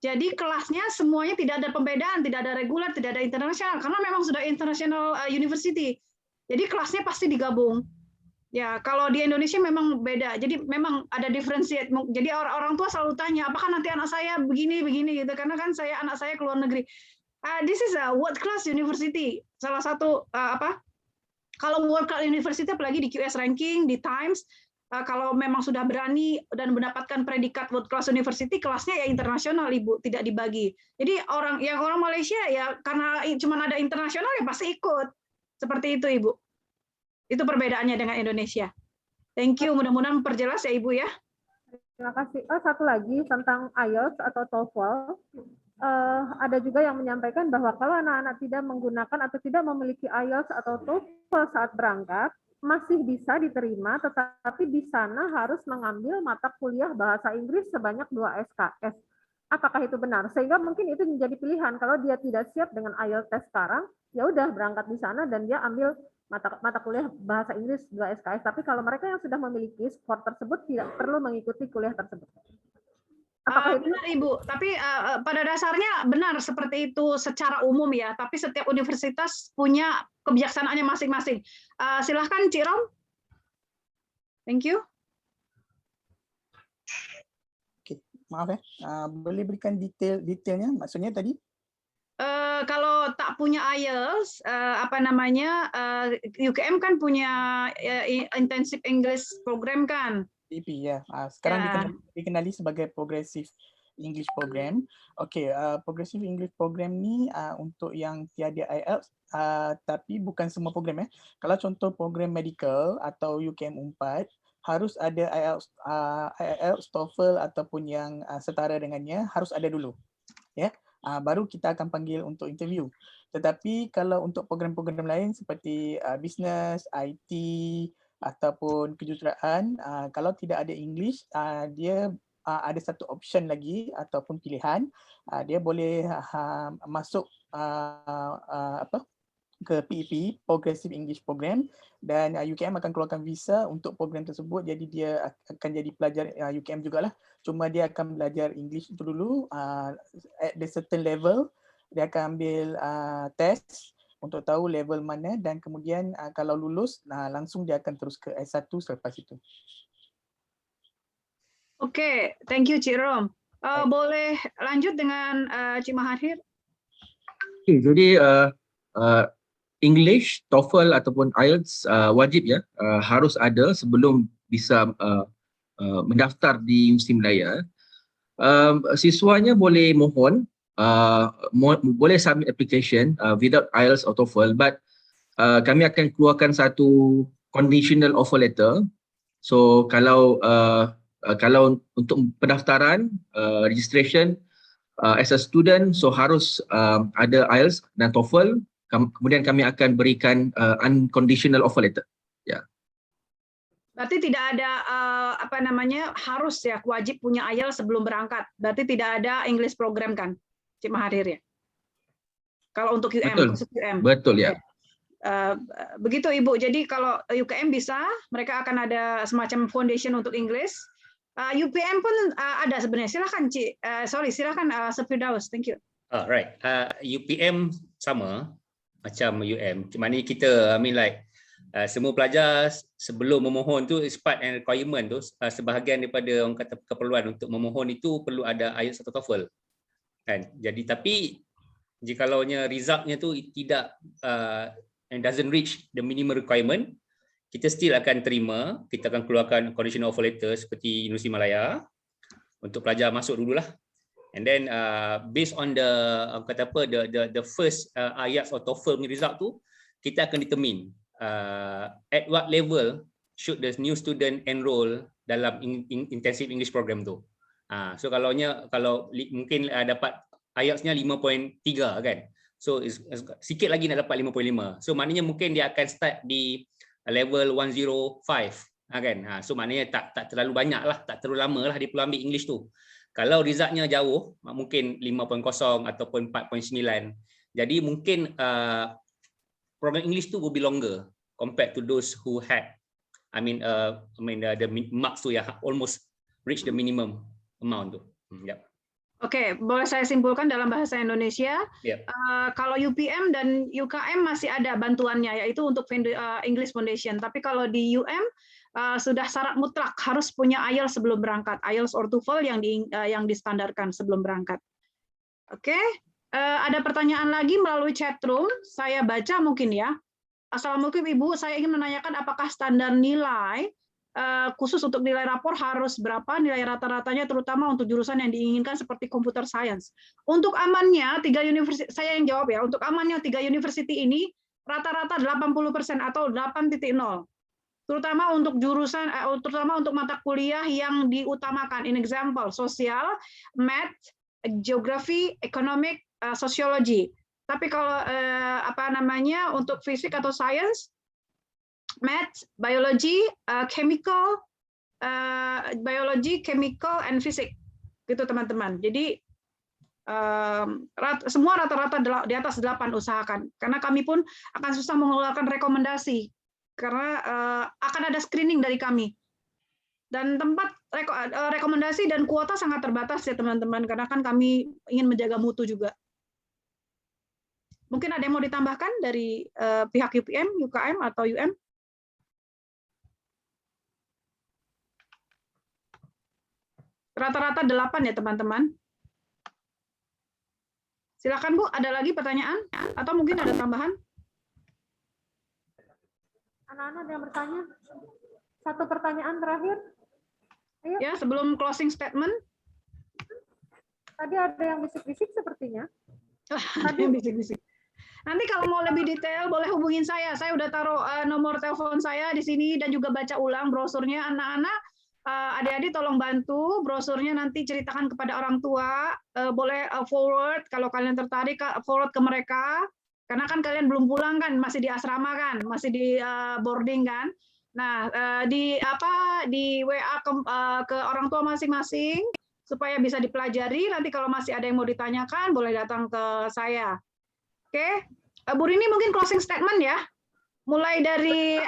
Jadi kelasnya semuanya tidak ada pembedaan, tidak ada regular, tidak ada internasional, karena memang sudah international university. Jadi kelasnya pasti digabung. Ya, kalau di Indonesia memang beda. Jadi memang ada differentiate. Jadi orang tua selalu tanya, apakah nanti anak saya begini gitu? Karena kan anak saya keluar negeri. This is a world class university. Salah satu kalau world class university apalagi di QS ranking, di Times, kalau memang sudah berani dan mendapatkan predikat world class university, kelasnya ya internasional Ibu, tidak dibagi. Jadi orang Malaysia ya karena cuma ada internasional ya pasti ikut. Seperti itu Ibu. Itu perbedaannya dengan Indonesia. Thank you, mudah-mudahan memperjelas ya Ibu ya.
Terima kasih. Satu lagi tentang IELTS atau TOEFL. Ada juga yang menyampaikan bahwa kalau anak-anak tidak menggunakan atau tidak memiliki IELTS atau TOEFL saat berangkat, masih bisa diterima, tetapi di sana harus mengambil mata kuliah bahasa Inggris sebanyak 2 SKS. Apakah itu benar? Sehingga mungkin itu menjadi pilihan. Kalau dia tidak siap dengan IELTS tes sekarang, ya udah berangkat di sana dan dia ambil mata kuliah bahasa Inggris 2 SKS. Tapi kalau mereka yang sudah memiliki skor tersebut tidak perlu mengikuti kuliah tersebut. Apakah itu
benar Ibu? Tapi pada dasarnya benar seperti itu secara umum ya. Tapi setiap universitas punya kebijaksanaannya masing-masing. Silahkan Cik Rom. Thank you.
Oke, maaf ya. Boleh berikan detailnya? Maksudnya tadi?
Kalau tak punya IELTS, UKM kan punya intensive English program kan?
IP ya. Sekarang dikenali sebagai Progressive English Program. Okey, Progressive English Program ni untuk yang tiada IELTS, tapi bukan semua program ya. Kalau contoh program medical atau UKM 4 harus ada IELTS, TOEFL ataupun yang setara dengannya harus ada dulu. Ya. Baru kita akan panggil untuk interview. Tetapi kalau untuk program-program lain seperti business, IT ataupun kejuruteraan, kalau tidak ada English, dia ada satu option lagi ataupun pilihan, dia boleh masuk ke PEP, Progressive English Program, dan UKM akan keluarkan visa untuk program tersebut. Jadi dia akan jadi pelajar UKM jugalah. Cuma dia akan belajar English itu dulu at the certain level. Dia akan ambil test untuk tahu level mana, dan kemudian kalau lulus langsung dia akan terus ke S1 selepas itu.
Oke, thank you Cik Rom. Boleh lanjut dengan Cik Mahathir?
Jadi English, TOEFL ataupun IELTS wajib ya, harus ada sebelum bisa mendaftar di Universiti Malaya. Siswanya boleh mohon, boleh submit application without IELTS or TOEFL, but kami akan keluarkan satu conditional offer letter. So kalau untuk pendaftaran, registration as a student, so harus ada IELTS dan TOEFL. Kemudian kami akan berikan unconditional offer letter. Ya.
Berarti tidak ada harus ya wajib punya IELTS sebelum berangkat. Berarti tidak ada English program kan, Cik Mahathir ya? Kalau untuk UM,
betul.
khusus UM.
Betul ya.
Begitu Ibu. Jadi kalau UKM bisa, mereka akan ada semacam foundation untuk English. UPM pun ada sebenarnya. Silakan Cik. Silakan Firdaus. Thank you.
Right. UPM sama macam UM. Mana kita, semua pelajar sebelum memohon tu is part and requirement tu, sebahagian daripada orang kata keperluan untuk memohon itu perlu ada IELTS atau TOEFL. Kan? Jadi tapi jikalaunya resultnya tu tidak and doesn't reach the minimum requirement, kita still akan terima, kita akan keluarkan conditional offer letter seperti Universiti Malaya untuk pelajar masuk dululah. And then based on the first IELTS or TOEFL result tu, kita akan determine at what level should the new student enroll dalam intensive English program tu. So kalau mungkin dapat IELTS-nya 5.3 kan. So sikit lagi nak dapat 5.5. So maknanya mungkin dia akan start di level 105 kan. So maknanya tak terlalu banyak lah, tak terlalu lama lah dia perlu ambil English tu. Kalau resultnya jauh, mungkin 5.0 ataupun 4.9. Jadi mungkin program English tu will be longer compared to those who had, the marks tu ya almost reach the minimum amount tu. Yep.
Oke, boleh saya simpulkan dalam bahasa Indonesia.
Yep.
Kalau UPM dan UKM masih ada bantuannya, yaitu untuk English Foundation. Tapi kalau di UM sudah syarat mutlak harus punya IELTS sebelum berangkat, IELTS or TOEFL yang distandarkan sebelum berangkat. Oke, ada pertanyaan lagi melalui chat room. Saya baca mungkin ya. Assalamualaikum Ibu, saya ingin menanyakan apakah standar nilai khusus untuk nilai rapor harus berapa nilai rata-ratanya, terutama untuk jurusan yang diinginkan seperti computer science. Untuk amannya 3 universitas, saya yang jawab ya, untuk amannya 3 university ini rata-rata 80% atau 8.0. Terutama untuk jurusan, terutama untuk mata kuliah yang diutamakan. In example, sosial, math, geografi, economic, sociology. Tapi kalau untuk fisik atau science, math, biology, chemical, and physics, gitu teman-teman. Jadi semua rata-rata di atas 8 usahakan. Karena kami pun akan susah mengeluarkan rekomendasi. Karena akan ada screening dari kami. Dan tempat rekomendasi dan kuota sangat terbatas ya teman-teman, karena kan kami ingin menjaga mutu juga. Mungkin ada yang mau ditambahkan dari pihak UPM, UKM, atau UM? Rata-rata 8 ya teman-teman. Silakan Bu, ada lagi pertanyaan? Atau mungkin ada tambahan?
Anak-anak ada yang bertanya? Satu pertanyaan terakhir. Ayo.
Ya, sebelum closing statement.
Tadi ada yang bisik-bisik sepertinya.
Ada yang bisik-bisik. Nanti kalau mau lebih detail boleh hubungin saya. Saya udah taruh nomor telepon saya di sini dan juga baca ulang brosurnya. Anak-anak, adik-adik tolong bantu brosurnya, nanti ceritakan kepada orang tua. Boleh forward kalau kalian tertarik, forward ke mereka. Karena kan kalian belum pulang kan, masih di asrama kan, masih di boarding kan. Nah, di WA ke orang tua masing-masing supaya bisa dipelajari. Nanti kalau masih ada yang mau ditanyakan, boleh datang ke saya. Oke, Bu Rini mungkin closing statement ya. Mulai dari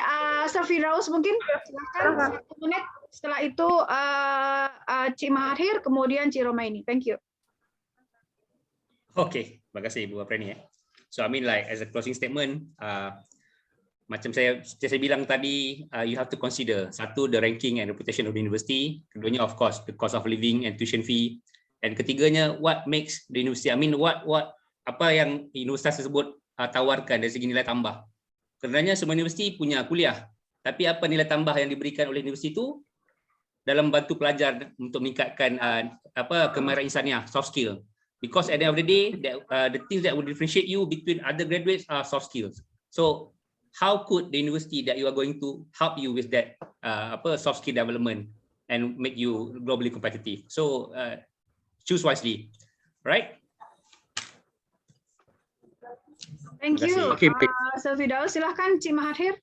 Sir Firdaus mungkin, silakan 1 menit. Setelah itu Cik Mahathir, kemudian Cik Romaini. Thank you.
Okay, terima kasih Bu Apreni. So I mean like as a closing statement, macam saya bilang tadi, you have to consider satu, the ranking and reputation of the university. Keduanya, of course, the cost of living and tuition fee. And ketiganya, what makes the university? I mean, apa yang universitas tersebut tawarkan dari segi nilai tambah. Kerana semua universiti punya kuliah, tapi apa nilai tambah yang diberikan oleh universiti itu dalam bantu pelajar untuk meningkatkan kemahiran insaniah, soft skill. Because at the end of the day, the things that will differentiate you between other graduates are soft skills. So how could the university that you are going to help you with that soft skill development and make you globally competitive? So choose wisely, right?
Thank you.
Okay, baik.
Sir Firdaus, silahkan Cik Mahathir.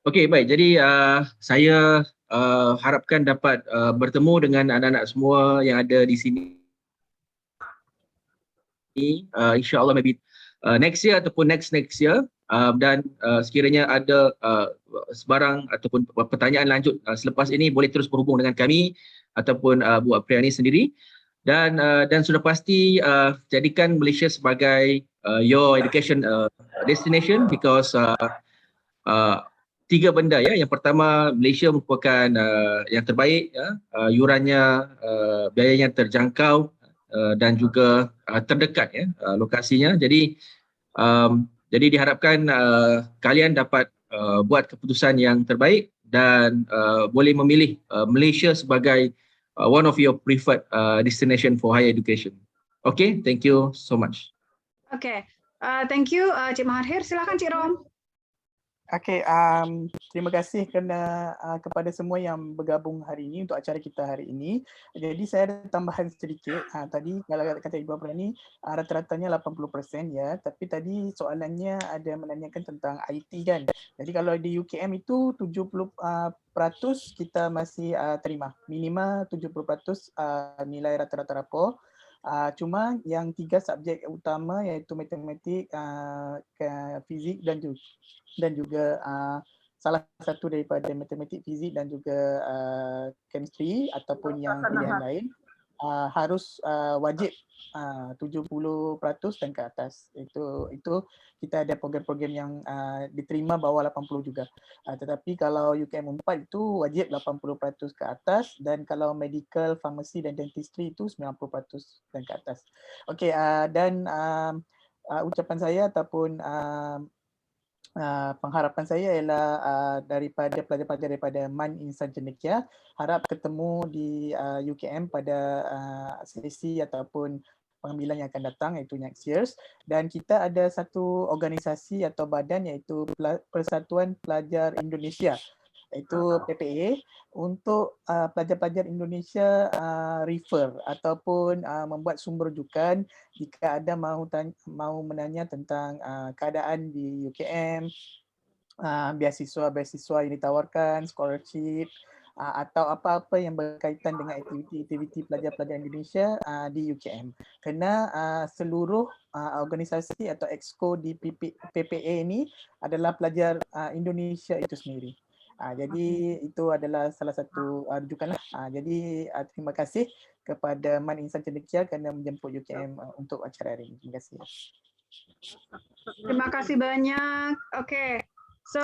Okey, baik. Jadi saya harapkan dapat bertemu dengan anak-anak semua yang ada di sini. InsyaAllah maybe next year ataupun next year. Dan sekiranya ada sebarang ataupun pertanyaan lanjut selepas ini, boleh terus berhubung dengan kami ataupun Bu Apreni sendiri. Dan sudah pasti jadikan Malaysia sebagai your education destination, because 3 benda ya. Yang pertama, Malaysia merupakan yang terbaik ya, yurannya, biayanya terjangkau dan juga terdekat ya lokasinya. Jadi diharapkan kalian dapat buat keputusan yang terbaik dan boleh memilih Malaysia sebagai one of your preferred destination for higher education. Okay, thank you so much.
Okay, thank you Cik Mahathir. Silakan Cik Rom.
Okay, terima kasih kepada semua yang bergabung hari ini untuk acara kita hari ini. Jadi saya ada tambahan sedikit. Tadi kalau kata Ibu Apreni, rata-ratanya 80% ya. Tapi tadi soalannya ada menanyakan tentang IT kan. Jadi kalau di UKM itu 70% kita masih terima. Minimal 70% nilai rata-rata rapor. Cuma yang 3 subjek utama iaitu matematik, fizik dan juga salah satu daripada matematik, fizik dan juga chemistry ataupun yang pilihan lain harus wajib 70% dan ke atas. Itu kita ada program-program yang diterima bawah 80 juga. Tetapi kalau UKM 4 itu wajib 80% ke atas, dan kalau medical, pharmacy dan dentistry itu 90% dan ke atas. Okey, dan ucapan saya ataupun pengharapan saya ialah daripada pelajar-pelajar daripada MAN Insan Cendekia, harap ketemu di UKM pada sesi ataupun pengambilan yang akan datang, iaitu next year. Dan kita ada satu organisasi atau badan iaitu Persatuan Pelajar Indonesia, iaitu PPA, untuk pelajar-pelajar Indonesia refer ataupun membuat sumber rujukan jika ada mahu menanya tentang keadaan di UKM, beasiswa yang ditawarkan, scholarship, atau apa-apa yang berkaitan dengan aktiviti pelajar-pelajar Indonesia di UKM. Kerana seluruh organisasi atau exco di PPA ini adalah pelajar Indonesia itu sendiri. Jadi itu adalah salah satu rujukan. Jadi terima kasih kepada MAN Insan Cendekia kerana menjemput UKM untuk acara hari ini. Terima kasih.
Terima kasih banyak. Oke. So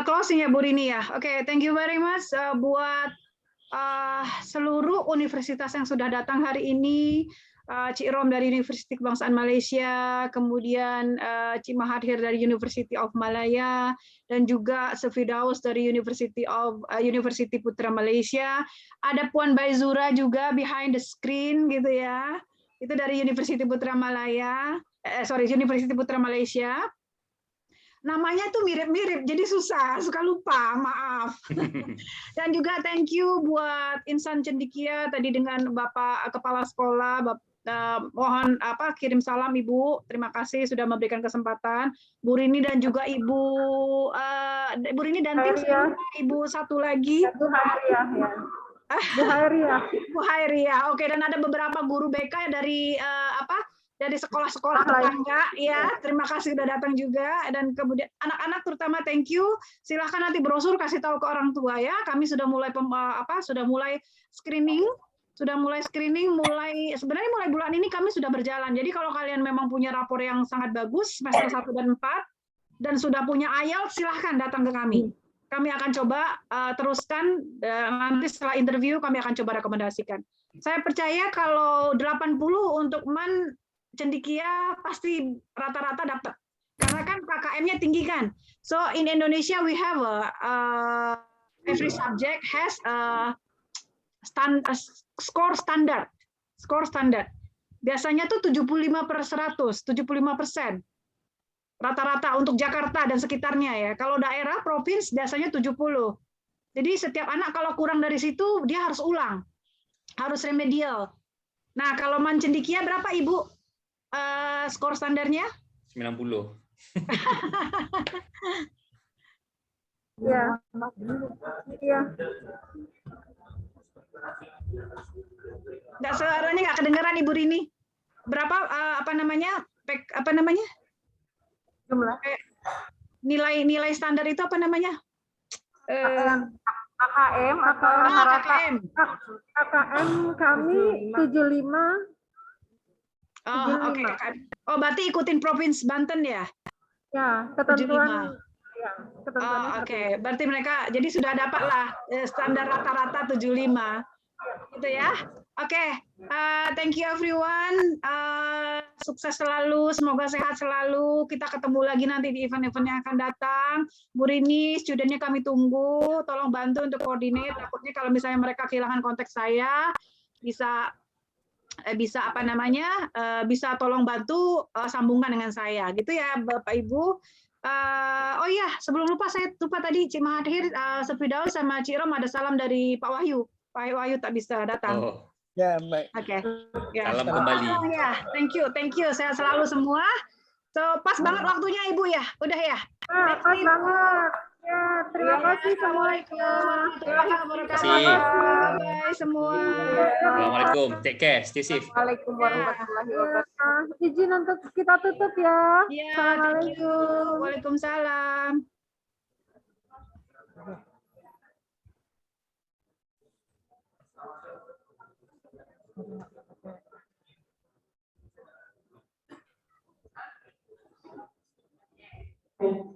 closing ya Bu Rini ya. Oke, thank you very much buat seluruh universitas yang sudah datang hari ini. Cik Rom dari Universiti Kebangsaan Malaysia, kemudian Cik Mahathir dari University of Malaya, dan juga Sir Firdaus dari University Putra Malaysia. Ada Puan Baizura juga behind the screen gitu ya. Itu dari University Putra Malaya. University Putra Malaysia. Namanya tuh mirip-mirip, jadi suka lupa, maaf. Dan juga thank you buat Insan Cendekia tadi dengan Bapak Kepala Sekolah, mohon kirim salam Ibu. Terima kasih sudah memberikan kesempatan. Bu Rini dan juga Bu Rini dan tim saya, Ibu satu lagi.
Bu Hairiah ya. Bu Hairiah.
Bu Hairiah. Oke, dan ada beberapa guru BK dari dari sekolah-sekolah tetangga ya. Terima kasih sudah datang juga, dan kemudian anak-anak terutama thank you. Silahkan nanti brosur kasih tahu ke orang tua ya. Kami sudah mulai screening. Sebenarnya mulai bulan ini kami sudah berjalan. Jadi kalau kalian memang punya rapor yang sangat bagus semester 1 dan 4 dan sudah punya IELTS, silahkan datang ke kami. Kami akan coba teruskan, nanti setelah interview kami akan coba rekomendasikan. Saya percaya kalau 80 untuk MAN Cendekia pasti rata-rata dapat. Karena kan KKM-nya tinggi kan. So in Indonesia we have every subject has score standard. Biasanya tuh 75/100, 75%. Rata-rata untuk Jakarta dan sekitarnya ya. Kalau daerah provinsi biasanya 70. Jadi setiap anak kalau kurang dari situ dia harus ulang. Harus remedial. Nah, kalau MAN Cendekia berapa Ibu? Skor standarnya?
90.
Iya. Iya.
Suaranya nggak kedengeran Ibu Rini. Berapa
Jumlah.
Nilai standar itu apa namanya?
KKM atau
KKM.
KKM kami 75.
Oke. Oh, berarti ikutin provinsi Banten ya?
Ya, ketentuan. Ya,
Oke. Berarti mereka jadi sudah dapat lah standar rata-rata 75. Gitu ya. Oke. Thank you everyone. Sukses selalu, semoga sehat selalu. Kita ketemu lagi nanti di event-event yang akan datang. Bu Rini, studentnya kami tunggu. Tolong bantu untuk koordinat. Takutnya kalau misalnya mereka kehilangan kontak saya, bisa bisa tolong bantu sambungkan dengan saya gitu ya Bapak Ibu. Oh iya, sebelum lupa saya lupa tadi Cik Mahathir, Sefridaus sama Cik Rom ada salam dari Pak Wahyu. Pak Wahyu tak bisa datang.
Oh,
Ya, baik.
Oke. Ya.
salam kembali.
Ya, thank you. Saya selalu semua. So, pas banget waktunya Ibu ya. Udah ya.
Pas banget. Ya, terima kasih semuanya.
Assalamualaikum warahmatullahi
Terima
wabarakatuh. Bye semua.
Assalamualaikum. Take care. Stay safe.
Waalaikumsalam warahmatullahi wabarakatuh. Izin untuk kita tutup ya.
Ya, thank you.
Assalamualaikum.
Waalaikumsalam.
Thank you.